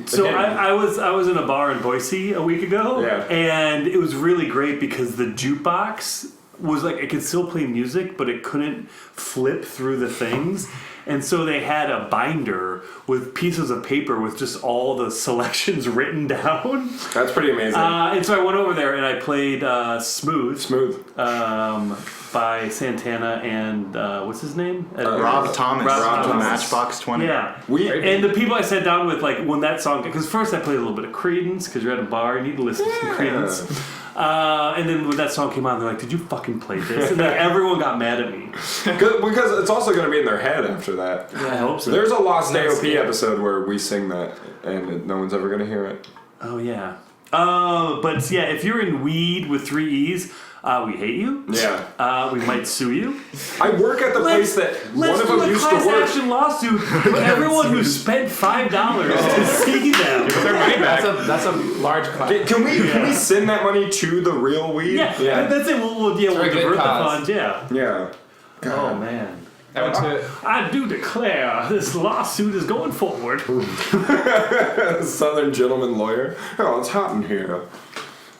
So again, I was in a bar in Boise a week ago, Yeah. and it was really great because the jukebox was like it could still play music, but it couldn't flip through the things. And so they had a binder with pieces of paper with just all the selections written down. That's pretty amazing. And so I went over there and I played Smooth. Smooth. By Santana and what's his name? Rob Thomas Rob from Thomas. Matchbox 20. Yeah. We And the people I sat down with, like, when that song, because first I played a little bit of Creedence, because you're at a bar, you need to listen to some Creedence. And then when that song came on, they're like, did you fucking play this? And like, everyone got mad at me. because it's also going to be in their head after that. I hope so. There's a Lost That's AOP good. episode where we sing that, and no one's ever going to hear it. Oh, yeah. But yeah, if you're in weed with 3 E's, we hate you. Yeah. We might sue you. I work at the place that one Let's of do them a used class to work. action lawsuit with everyone who spent $5 to see them. Their money back. That's a large class. Can we send that money to the real weed? Yeah, that's it. We'll for a good divert the cause. funds. Yeah. Yeah. Oh man. I went to I do declare this lawsuit is going forward. Southern gentleman lawyer. Oh, it's hot in here.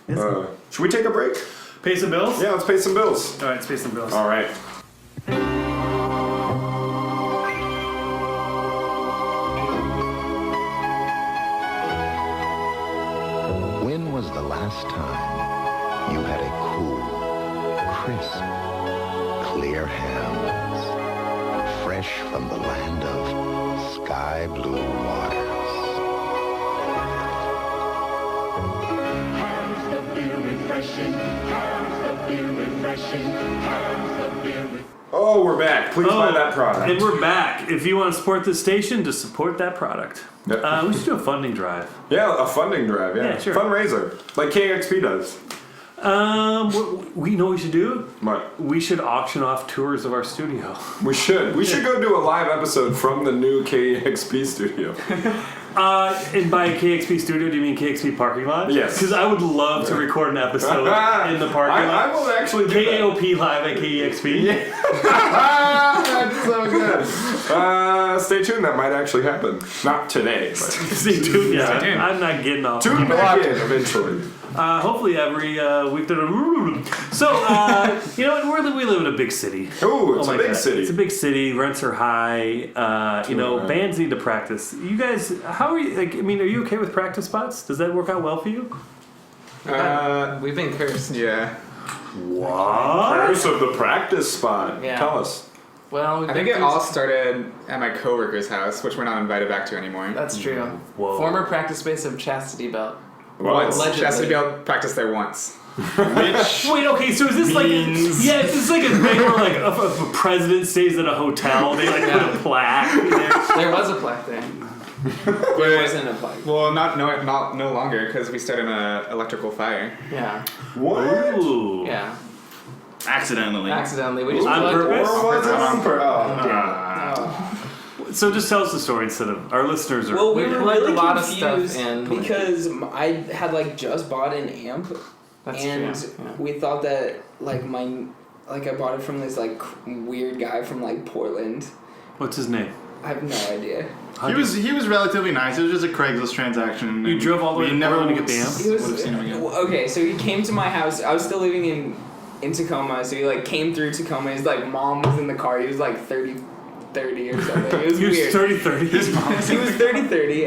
Should we take a break? Pay some bills? Yeah, let's pay some bills. All right, let's pay some bills. All right. When was the last time you had a cool, crisp, clear hands, fresh from the land of sky blue waters? Oh, we're back. Please buy that product. And we're back. If you want to support this station, to support that product. Yep. We should do a funding drive. Yeah, a funding drive. Yeah, Yeah, sure. Fundraiser, like KXP does. We know what we should do? But We should auction off tours of our studio. we should go do a live episode from the new KXP studio. And by KXP studio, do you mean KXP parking lot? Yes. Because I would love to record an episode in the parking lot. I will actually do KAOP live at KEXP. That's so good. Stay tuned. That might actually happen. Not today, but Stay tuned. Yeah, tuned. I'm not getting off. tune back in eventually. Hopefully every week. So, you know, we live in a big city. Oh, it's Oh a my big God. city. It's a big city. Rents are high. You know, True. bands need to practice. You guys, how are you? Like, I mean, are you okay with practice spots? Does that work out well for you? We've been cursed. Yeah. What? Curse of the practice spot. Yeah. Tell us. Well, we've I been think it cursed. all started at my coworker's house, which we're not invited back to anymore. That's true. Whoa. Former practice space of Chastity Belt. Once. Allegedly. Chastity Belt practiced there once. Wait, okay, so is this like yeah, is this like a thing where like if a president stays at a hotel, they like put a plaque in there? There was a plaque there. There wasn't a plaque. Well, no longer because we started an electrical fire. Yeah. What? Ooh. Yeah. Accidentally. Accidentally. We just On plugged it. purpose? Or was it on purpose? So just tell us the story instead of our listeners are. Well, we We were plugged really a lot of stuff confused in. because I had like just bought an amp, That's and true. Yeah. we thought that like I bought it from this like weird guy from like Portland. What's his name? I have no idea. He was relatively nice. It was just a Craigslist transaction. You and drove all the way we to never Portland to get the amp? He was would've seen him again. okay. So he came to my house. I was still living in Tacoma, so he like came through Tacoma. His like mom was in the car. He was like 30 or something. It was He was weird. 30. His mom. He was 30.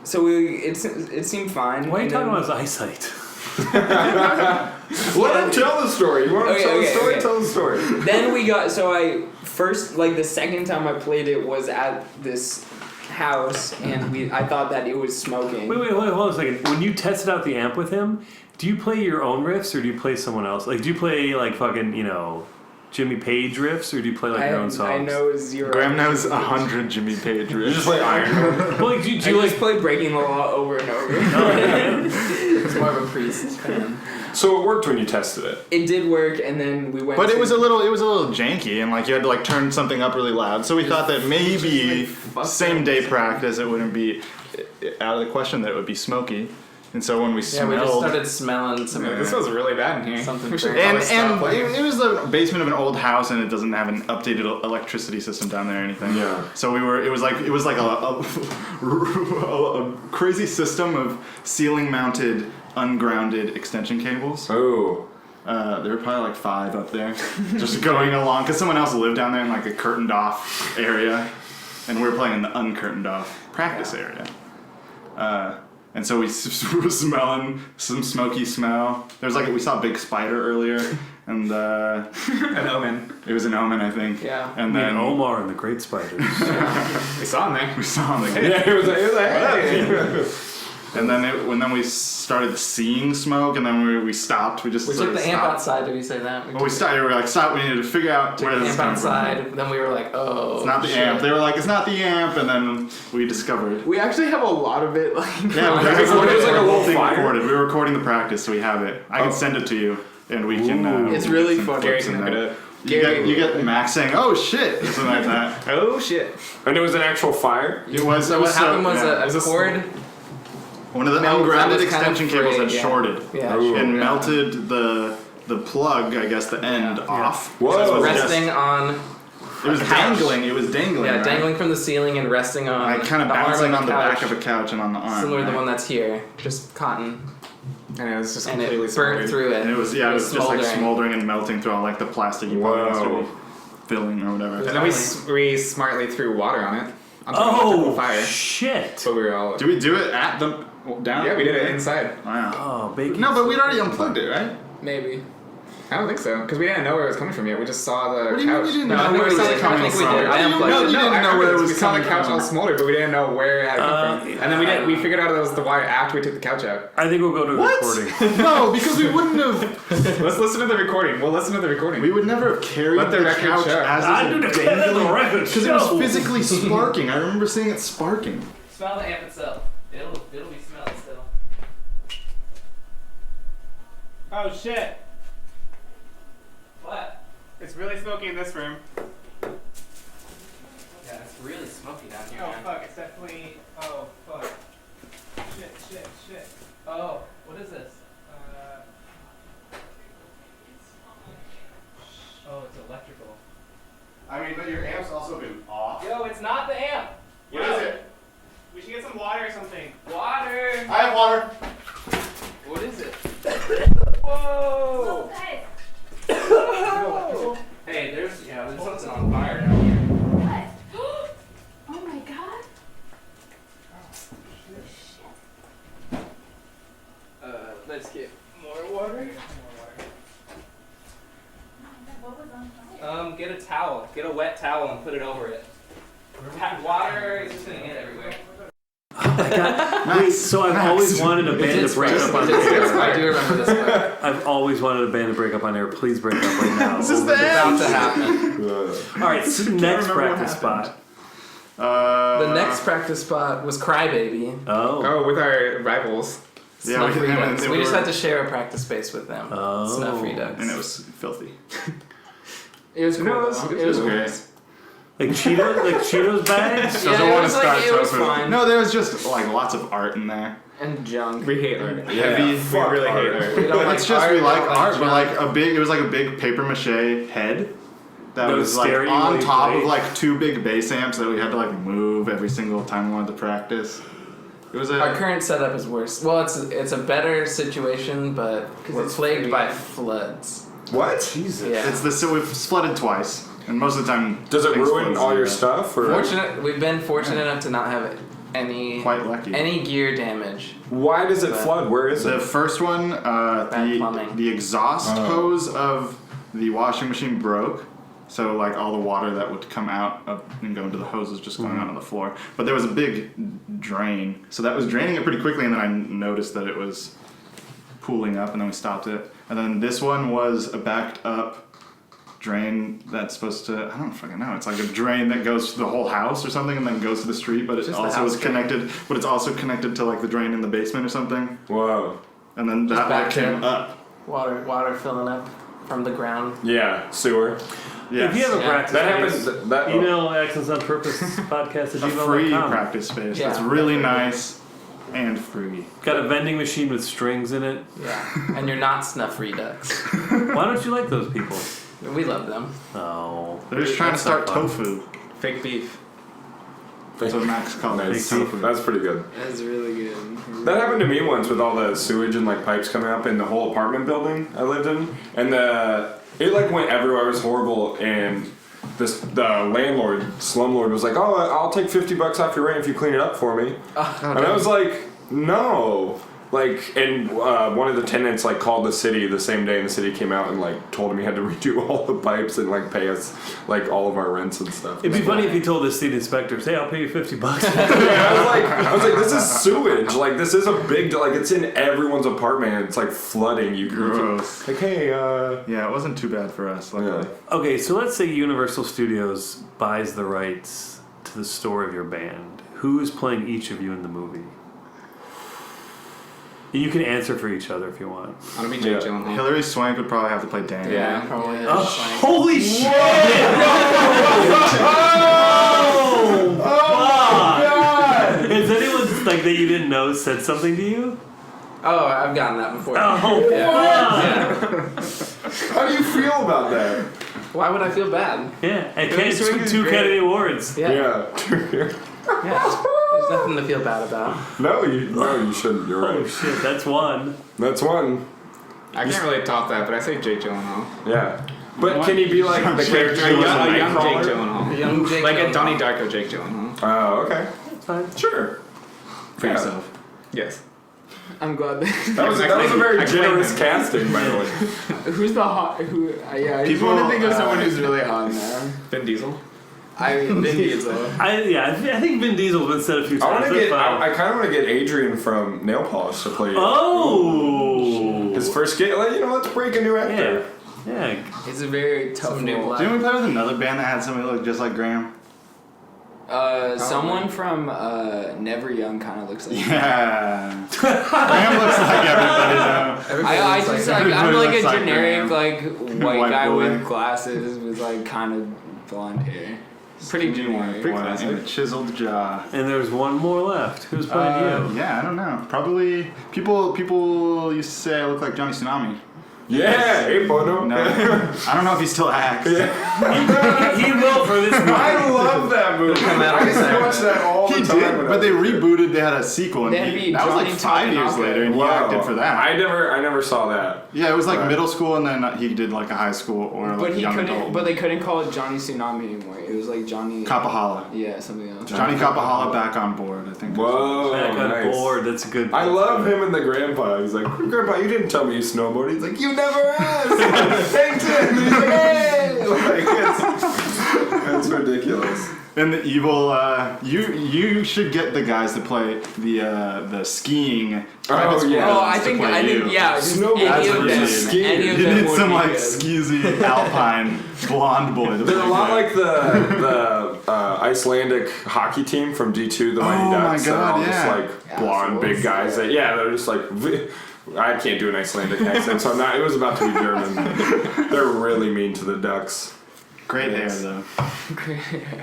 So it seemed fine. Why are you and talking then- about his eyesight? Let him tell the story. You want to Okay, tell the okay, story? okay. Tell the story. Then we got the second time I played it was at this house, and I thought that it was smoking. Wait, hold on a second. When you tested out the amp with him, do you play your own riffs or do you play someone else? Like, do you play like fucking, you know, Jimmy Page riffs or do you play like your own songs? I know 0. Graham knows 100 Jimmy Page You riffs. just play Iron Man. Well, like, do I you just like? play Breaking the Law over and over. It's more of a Priest fan. So it worked when you tested it. It did work, and then we went. But to, it was a little janky, and like you had to like turn something up really loud. So we thought that maybe same day practice, it wouldn't be out of the question that it would be smoky. And so when we Yeah, we just smelled, started smelling some. This was really bad in here. Something We should very- probably stop playing. it was the basement of an old house, and it doesn't have an updated electricity system down there or anything. Yeah. So it was like a crazy system of ceiling mounted ungrounded extension cables. Oh. There were probably like 5 up there, just going along because someone else lived down there in like a curtained off area, and we were playing in the uncurtained off practice area. And so we were smelling some smoky smell. We saw a big spider earlier, and An omen. it was an omen, I think. Yeah. And Then then Omar and the Great Spiders. We saw him there. we saw him. Yeah, it was like, hey. And then we started seeing smoke, and then we stopped. We just We sort took of the amp stopped. outside. Did we say that? Well, we started. We were like, stop. We need to figure out took where the this is amp coming from. outside. Then we were like, oh. It's not the shit. amp. They were like, it's not the amp, and then we discovered. We actually have a lot of it. Like, Yeah, It was like a little thing fire. recorded. We were recording the practice, so we have it. I can Oh. send it to you, and we can. Ooh. It's we really get some fun. Gary clips can in look there. it up. You get Max saying, "Oh shit," or something like that. Oh shit. And it was an actual fire? It was. So it what was happened was yeah. a was a cord. One of the Mel- ungrounded that was kind of extension cables had frayed, yeah. shorted Yeah. Ooh. and Yeah. melted the plug. I guess the end off. Whoa. So it was just- Resting on. It was couch. dangling. It was dangling. Yeah, right? dangling from the ceiling and resting on. Like kind of the arm bouncing of on the couch, back of a couch and on the arm. Similar to the right? one that's here, just cotton, And it was just and completely it burnt smothered. through it. And it was just like smoldering. smoldering and melting through all like the plastic you probably must Whoa. be filling or whatever. And then we smartly threw water on it. Onto an electrical Oh fire. shit! But we were all. Do we do it at the down? Yeah, we did it inside. Wow. Oh, baking. No, but we'd already unplugged it, right? maybe. I don't think so, because we didn't know where it was coming from yet. We just saw the What do you mean couch. we didn't No, I know think where we it was did. I coming think we from? did. I unplugged No, it. you didn't I know remember where it this. was We saw the coming couch all from. smolder, but we didn't know where it had come from. And then we figured out it was the wire after we took the couch out. I think we'll go to the recording. No, because we wouldn't have. Let's listen to the recording. We'll listen to the recording. We would never have carried Let the the record couch show. as I do a declare the dangling record because it was show. physically sparking. I remember seeing it sparking. Smell the amp itself. It'll be smelling still. Oh shit! What? It's really smoky in this room. Yeah, it's really smoky down here, Oh man. fuck, it's definitely. Oh fuck. Shit. Oh, what is this? Oh, it's electrical. I mean, but your amp's also been off. Yo, it's not the amp. What is it? We should get some water or something. Water. I have water. What is it? Whoa! Hey, there's something on fire down here. What? Oh my god. Let's get more water. What was on fire? Get a towel. Get a wet towel and put it over it. Water is just gonna get everywhere. Wait, so I've always wanted a band to break up on air. I do remember this part. I've always wanted a band to break up on air. Please break up right now. This is the About to happen. All right, so next remember what practice spot. The next practice spot was Crybaby. Oh. Oh, with our rivals. Yeah, Snuff we- Redux. and We they just were- had to share a practice space with them. Oh. Snuff Redux. and it was filthy. It was cool. No, it was though. great. Like Cheetos bags? Yeah, Doesn't it want was to like- start it was tofu. fine. No, there was just like lots of art in there. And junk. We hate art. Heavy. We really hate art. We don't It's just we we like don't art, but junk. like a big. It was like a big paper mache head that That was was like staring you on while you top played? of like two big bass amps that we had to like move every single time we wanted to practice. It was Our a current setup is worse. Well, it's a better situation, but we're it's plagued free. by floods. What? Jesus. Yeah. it's the so we've flooded twice, and most of the time Does it things ruin flood all your through. stuff? Or We've been fortunate enough to not have any Quite lucky. any gear damage. why does it But- flood? Where is The it? first one, Bad plumbing. the exhaust hose of the washing machine broke. So like all the water that would come out of and go into the hose was just going out on the floor. But there was a big drain, so that was draining it pretty quickly. And then I noticed that it was pooling up, and then we stopped it. And then this one was a backed up drain that's supposed to, I don't fucking know. It's like a drain that goes to the whole house or something, and then goes to the street. But it Just the also house is connected. But it's also connected to like the drain in the basement or something. Whoa. And then that back one came there. up. Water filling up from the ground. Yeah, sewer. Yes. If you have a Yeah. practice That space, happens. That email Accents on Purpose podcast at a free gmail.com. practice space. Yeah. That's really nice and free. Got a vending machine with strings in it. Yeah, and you're not Snuff Redux. Why don't you like those people? We love them. Oh. They're just trying to That's not start fun. tofu. Fake beef. That's what Max called it. Nice. Tofu. That's pretty good. That's really good. That happened to me once with all the sewage and like pipes coming up in the whole apartment building I lived in, and it like went everywhere. It was horrible, and the landlord, slumlord, was like, "Oh, I'll take $50 off your rent if you clean it up for me." And I was like, "No." Like, and one of the tenants like called the city the same day, and the city came out and like told him he had to redo all the pipes and like pay us like all of our rents and stuff. It'd be funny if you told the city inspectors, "Hey, I'll pay you $50." I was like, this is sewage. Like, this is a big, like, it's in everyone's apartment. And it's like flooding. You Gross. like, hey, Yeah, it wasn't too bad for us. Luckily. Okay, so let's say Universal Studios buys the rights to the story of your band. Who is playing each of you in the movie? And you can answer for each other if you want. I want to be Jake Yeah. Gyllenhaal. Hilary Swank would probably have to play Danny. Yeah. Probably. Holy shit! Oh, has anyone like that you didn't know said something to you? Oh, I've gotten that before. Oh, Yeah. how do you feel about that? Why would I feel bad? yeah. And Hilary Kennedy Swank took is 2 great. Kennedy Awards. Yeah. Yeah. There's nothing to feel bad about. No, you shouldn't. You're Oh right. shit, that's one. That's one. I can't really top that, but I say Jake Gyllenhaal. Yeah. But can you be like the character A who was young, in a young Nightcrawler? Jake Gyllenhaal. Young Jake Like a Gyllenhaal. Donnie Darko Jake Gyllenhaal. Oh, okay. That's fine. Sure. For Yeah. yourself. Yes. I'm glad that. That was a very I claim generous him. casting, by the way. Who's the hot? Who? Yeah, I just People, want to think of someone who's really hot now. Vin Diesel. I mean, Vin Diesel. I think Vin Diesel's been said a few I times. want to That's get. fine. I kind of want to get Adrian from Nail Polish to play. Oh. His first game. Like, let's break a new actor. Yeah. It's a very tough Some new role. blood. Didn't we play with another band that had somebody look just like Graham? Someone from Never Young kind of looks like. Yeah. Graham looks like everybody though. Everybody I looks just like like I'm everybody like a looks like generic Graham. white White guy boy. with glasses with like kind of blonde hair. Pretty generic. Pretty classic. And a chiseled jaw. And there's one more left. Who's playing you? Yeah, I don't know. Probably people used to say I look like Johnny Tsunami. Yeah, hey, Bono. No, I don't know if he still acts. He will for this movie. I love that movie. I used to watch that all the He time. did, but they rebooted. They had a sequel, and They had that was like Johnny 5 years Tanaka. later, and he acted for that. I never saw that. Yeah, it was like Right. middle school, and then he did like a high school or like But he young couldn't. adult. But they couldn't call it Johnny Tsunami anymore. It was like Johnny. Kapahala. Yeah, something else. Johnny Kapahala back on board, I think. Whoa, Back on nice. board. That's a good. I love him and the grandpa. He's like, Grandpa, you didn't tell me you snowboard. He's like, you never asked. Thanks him. He's like, hey. Like, it's ridiculous. And the evil, you should get the guys to play the skiing. private school yeah. Oh, guys I to think play you. yeah. Just Snowboard any of them. versus skiing. Any of You them need would some be like good. skeezy alpine blonde boy. They're a lot like the Icelandic hockey team from D2, the Mighty Oh my Ducks. They're God, all yeah. just like blonde, big guys. That, they're just like. I can't do an Icelandic accent, so I'm not. It was about to be German. They're really mean to the Ducks. Great hair though.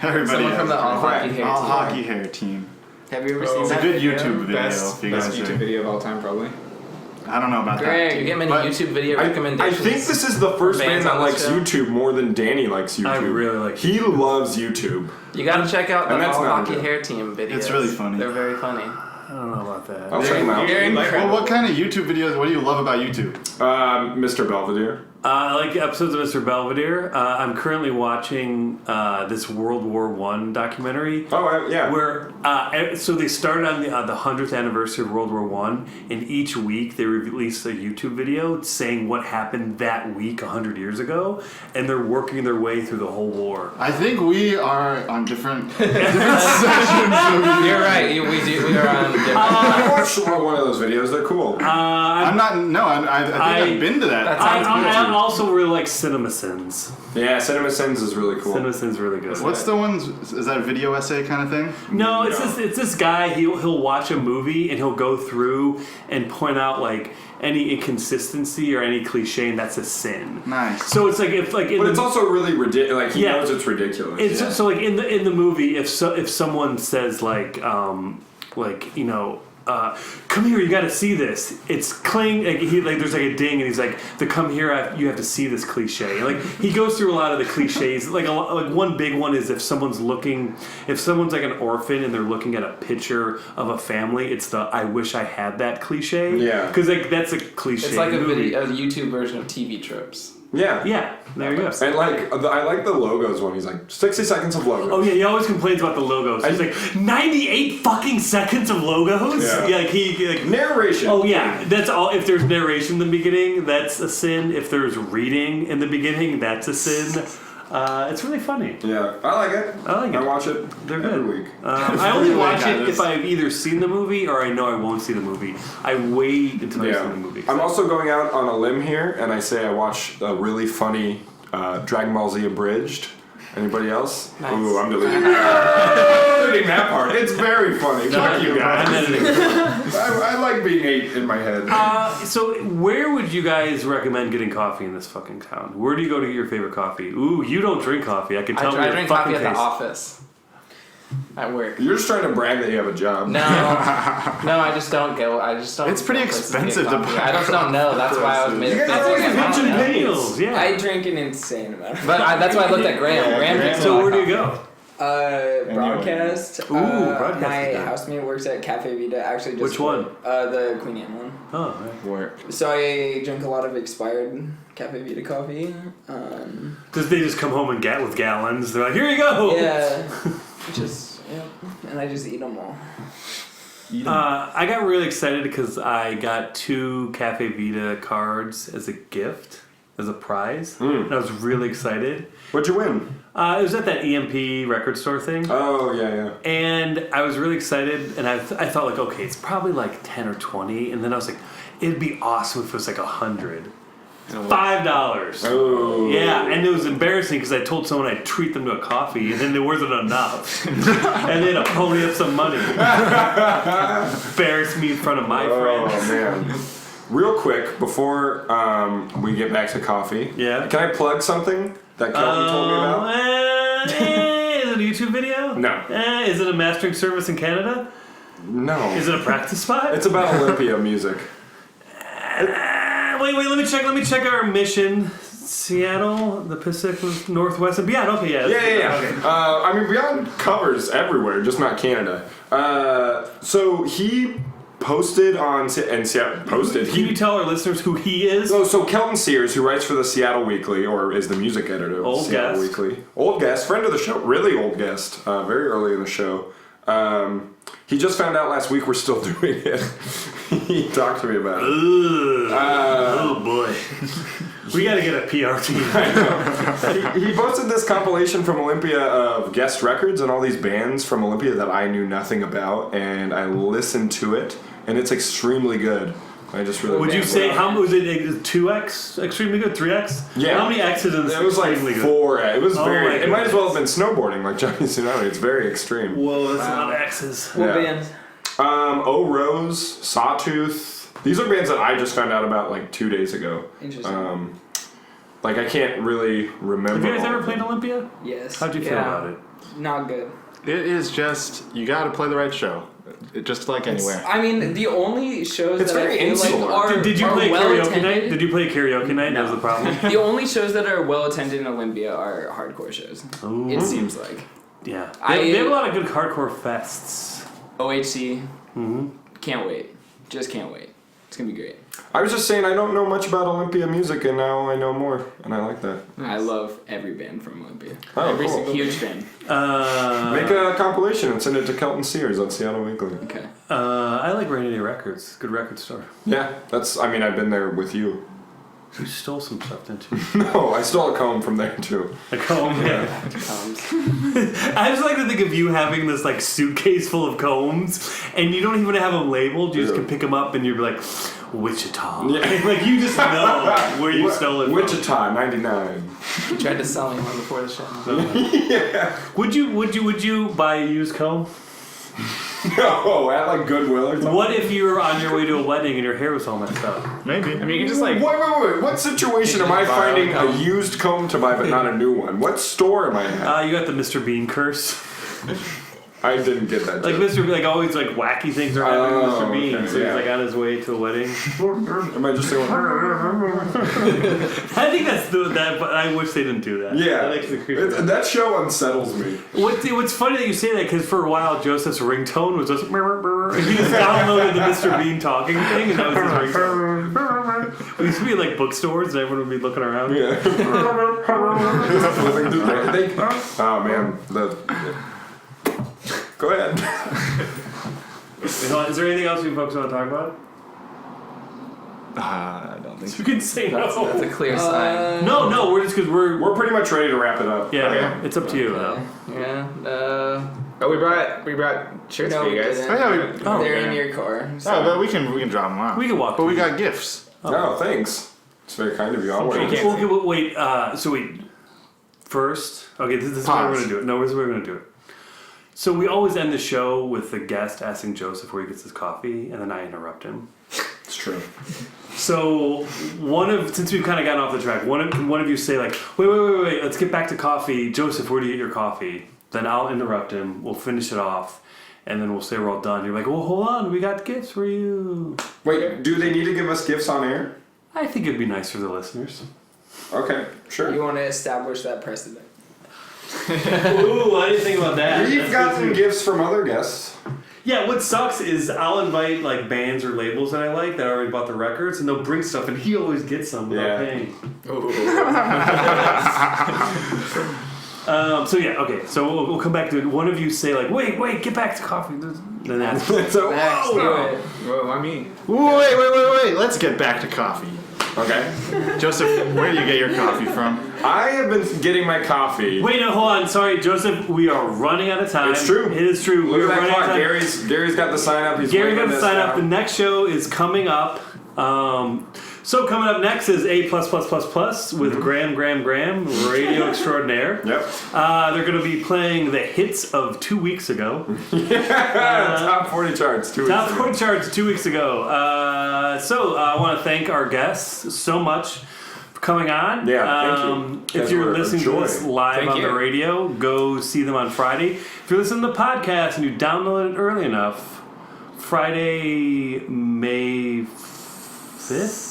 Everybody Someone from the all hockey hair all team. hockey hair team. Have you ever seen It's a that? good YouTube video. Best if you guys YouTube are- video of all time, probably. I don't know about Greg. Do you get many But YouTube video I recommendations? think this is the first Bands band that on the likes show? YouTube more than Danny likes YouTube. I really like He loves YouTube. You gotta check out the And that's all not hockey good. hair team videos. It's really funny. They're very funny. I don't know about that. I'll check him out. They're Well, incredible. what kind of YouTube videos? What do you love about YouTube? Mr. Belvedere. I like episodes of Mr. Belvedere. I'm currently watching this World War I documentary. Oh, yeah. Where so they started on the 100th anniversary of World War One, and each week they release a YouTube video saying what happened that week 100 years ago, and they're working their way through the whole war. I think we are on different sessions. You're right. We are on different. I watched one of those videos. They're cool. I'm not. No, I think I've been to that. That sounds I also really like CinemaSins. Yeah, CinemaSins is really cool. CinemaSins really good. What's the ones? Is that a video essay kind of thing? No, it's this guy. He'll watch a movie and he'll go through and point out like any inconsistency or any cliche, and that's a sin. Nice. So it's like if like in But the, it's also really ridiculous. Like he Yeah. knows it's ridiculous. it's so like in the movie if someone says like you know. Come here! You got to see this. It's cling. Like there's like a ding, and he's like, "The come here! You have to see this cliche." Like he goes through a lot of the cliches. Like one big one is if someone's like an orphan and they're looking at a picture of a family, it's the "I wish I had that" cliche. Yeah. because like that's a cliche. It's like a movie. YouTube version of TV tropes. yeah. Yeah, there you go. And like I like the logos one. He's like 60 seconds of logos. Oh yeah, he always complains about the logos. He's like 98 fucking seconds of logos. Yeah. Like he like. Narration. Oh yeah, that's all. If there's narration in the beginning, that's a sin. If there's reading in the beginning, that's a sin. It's really funny. Yeah, I like it. I like it. I watch it They're every good. week. I only Really watch good. it if I've either seen the movie or I know I won't see the movie. I wait until I see the movie. I'm also going out on a limb here, and I say I watched a really funny Dragon Ball Z Abridged. Anybody else? Nice. Ooh, I'm deleting that part. It's very funny. Fuck you I'm guys. editing. I like being 8 in my head. So where would you guys recommend getting coffee in this fucking town? Where do you go to get your favorite coffee? Ooh, you don't drink coffee. I can tell. I your drink fucking coffee at face. the office. At work. You're just trying to brag that you have a job. No, I just don't go. I just don't. It's pretty go places get expensive to coffee. buy I just don't know. That's why I was made. You guys are always mentioning Meals, yeah. I drink an insane amount. But that's why I looked at Graham. Graham drinks a So lot where of do you coffee. go? Broadcast. Ooh, Broadcast My is good. housemate works at Cafe Vita. Actually, just Which one? The Queen Anne one. Oh, right. Where? So I drink a lot of expired Cafe Vita coffee. Does they just come home and get with gallons? They're like, here you go. Yeah, and I just eat them all. I got really excited because I got 2 Cafe Vita cards as a gift, as a prize. And I was really excited. What'd you win? It was at that EMP record store thing. Oh, yeah. And I was really excited, and I thought, like, okay, it's probably like 10 or 20. And then I was like, it'd be awesome if it was like 100. $5. Oh. Yeah, and it was embarrassing because I told someone I'd treat them to a coffee, and then there wasn't enough. And they had to pony up some money. Embarrassed me in front of my friends. Oh, man. Real quick, before we get back to coffee, Yeah. can I plug something that Kelvin told me about? Is it a YouTube video? No. Is it a mastering service in Canada? No. Is it a practice spot? It's about Olympia music. Wait, let me check our mission. Seattle, the Pacific Northwest, and Beyond. Okay, yeah. Yeah. Okay. I mean, Beyond covers everywhere, just not Canada. So he posted on Seattle. Can you tell our listeners who he is? So Kelton Sears, who writes for the Seattle Weekly, or is the music editor of Old Seattle guest. Weekly. Old guest, friend of the show, really old guest, very early in the show. He just found out last week we're still doing it. He talked to me about it. Oh boy. We gotta get a PR team. He posted this compilation from Olympia of guest records and all these bands from Olympia that I knew nothing about, and I listened to it, and it's extremely good. I just really Would you say how was it? 2x extremely good, 3x? Yeah. How many X's in this? It was like extremely good? 4. It was Oh very. my It might as well have goodness. been snowboarding, like Johnny Tsunami. It's very extreme. Whoa, that's a lot of X's. What Yeah. band? O Rose, Sawtooth. These are bands that I just found out about like 2 days ago. Interesting. Like I can't really remember. Have you guys all ever of played them. Olympia? Yes. How'd you feel about it? Not good. It is just, you gotta play the right show. Just like anywhere. I mean, the only shows It's that I very feel like insular. are Did you are play well karaoke attended. night? Did you play karaoke night? That was the problem. The only shows that are well attended in Olympia are hardcore shows. Ooh. It seems like Yeah. I- They have a lot of good hardcore fests. OHC. Mm-hmm. Can't wait. Just can't wait. It's gonna be great. I was just saying I don't know much about Olympia music, and now I know more, and I like that. I love every band from Olympia. Oh, every cool. single huge fan. Make a compilation and send it to Kelton Sears on Seattle Weekly. Okay. I like Rainy Day Records. Good record store. Yeah, that's. I mean, I've been there with you. You stole some stuff, didn't you? No, I stole a comb from there too. A comb, yeah. I just like to think of you having this like suitcase full of combs, and you don't even have them labeled. You just can pick them up, and you're like, Wichita. Yeah. Like you just know where you stole it from. Wichita, 99. You tried to sell me one before the show. Yeah. Would you buy a used comb? No, at like Goodwill or something. What if you were on your way to a wedding and your hair was all messed up? Maybe. I mean, you can just like. Wait. What situation am I finding a used comb to buy but not a new one? What store am I at? You got the Mr. Bean curse. I didn't get that. Like joke. Mr. Like always like wacky things are happening with Mr. Bean. okay, So yeah. he's like on his way to a wedding. Am I just saying? I think that's that. But I wish they didn't do that. Yeah. That actually creeps me out. That show unsettles me. What's funny that you say that because for a while Joseph's ringtone was just and he just downloaded the Mr. Bean talking thing and that was his ringtone. We used to be in like bookstores and everyone would be looking around. Yeah. Oh man. Go ahead. Is there anything else you folks want to talk about? I don't think so. You can say That's no. a clear sign. No, we're just because We're pretty much ready to wrap it up. yeah. It's up to you. Yeah. Oh, we brought shirts No, for we you guys. didn't. Oh, yeah, They're yeah. in your car. So. Oh, but we can drop them off. We can walk. But we through. got gifts. No, thanks. It's very kind of you. I'll wear it. Okay, wait. So wait. First, okay, this is how we're Pause. gonna do it. No, this is how we're gonna do it. So we always end the show with the guest asking Joseph where he gets his coffee, and then I interrupt him. It's true. So since we've kind of gotten off the track, one of you say like, wait, let's get back to coffee. Joseph, where do you get your coffee? Then I'll interrupt him. We'll finish it off, and then we'll say we're all done. You're like, well, hold on, we got gifts for you. Wait, do they need to give us gifts on air? I think it'd be nice for the listeners. Okay, sure. You want to establish that precedent. Ooh, I didn't think about that. We've That's gotten good too. gifts from other guests. Yeah, what sucks is I'll invite like bands or labels that I like that already bought the records, and they'll bring stuff, and he always gets some without Yeah. paying. So yeah, okay. So we'll come back to it. One of you say like, wait, get back to coffee. Then that's So, Next, do it. Well, I mean, Wait. Let's get back to coffee. okay. Joseph, where do you get your coffee from? I have been getting my coffee. Wait, no, hold on. Sorry, Joseph. We are running out of time. It's true. It is true. Look We're at that running out of clock. time. Gary's got the sign up. He's Gary got waving to us sign up. The down. next show is coming up. So coming up next is A++++ with Graham Radio Extraordinaire. Yep. They're going to be playing the hits of 2 weeks ago. Top 40 charts. 2 weeks Top ago. 40 charts 2 weeks ago. So I want to thank our guests so much for coming on. Yeah, thank you. If Guys you're were a listening to joy. this live Thank on you. the radio, go see them on Friday. If you're listening to the podcast and you download it early enough, Friday, May 5th?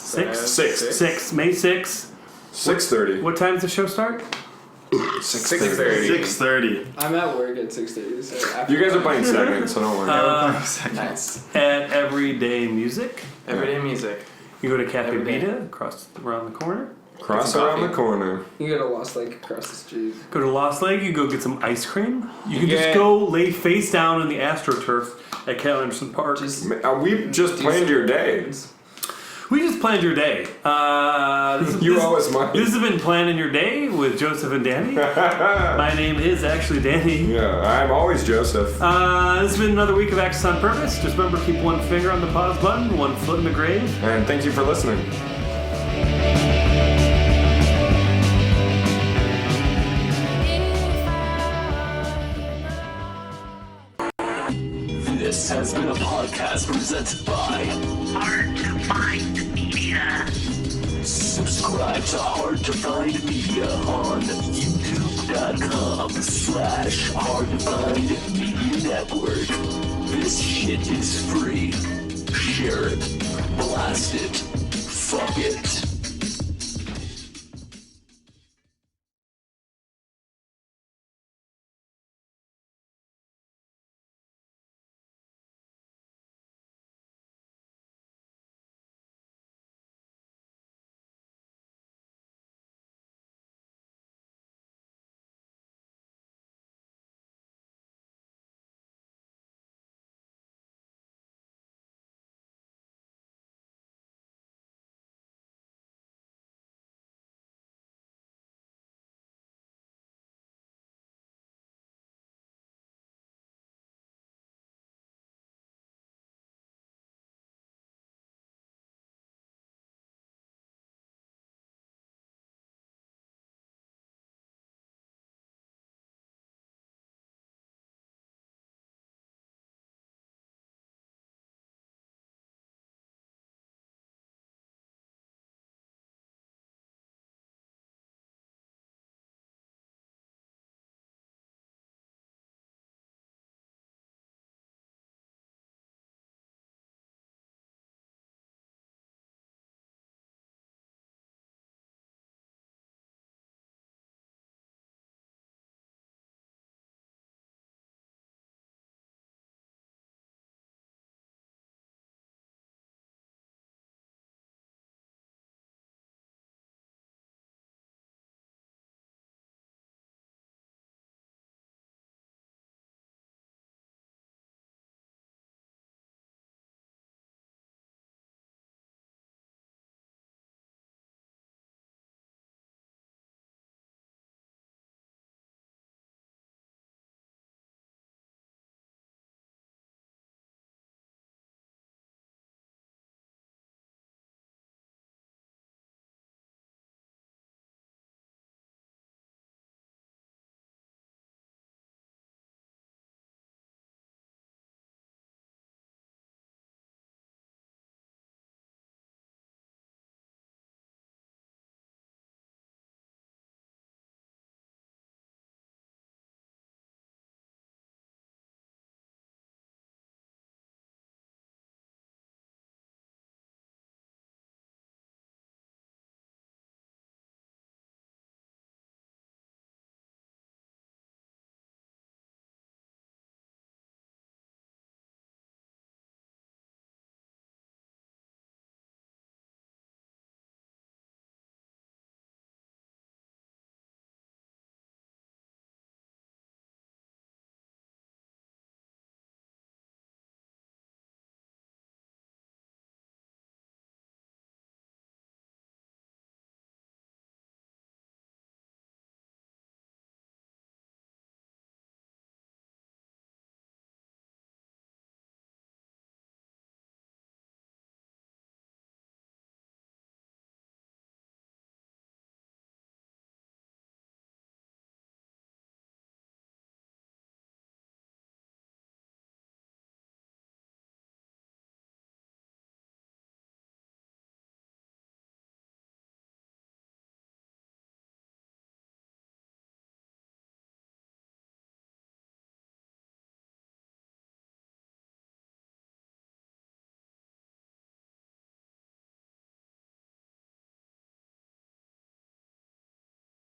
6th. May 6th. 6:30. What time does the show start? 6:30. 6:30. I'm at work at 6:30. So after You guys are playing segments, so don't worry. Nice. At Everyday Music. Everyday music. You go to Cafe Every day. Vita around the corner. Cross some around coffee. the corner. You go to Lost Lake across the street. Go to Lost Lake, you go get some ice cream. You can Yeah. just go lay face down in the AstroTurf at Cal Anderson Park. We just planned your day. We just planned your day. You owe us money. This has been Planning Your Day with Joseph and Danny. My name is actually Danny. Yeah, I'm always Joseph. This has been another week of Access on Purpose. Just remember, keep one finger on the pause button, one foot in the grave. And thank you for listening. This has been a podcast presented by Hard to Find Media. Subscribe to Hard to Find Media on youtube.com/Hard to Find Media Network. This shit is free. Share it. Blast it. Fuck it.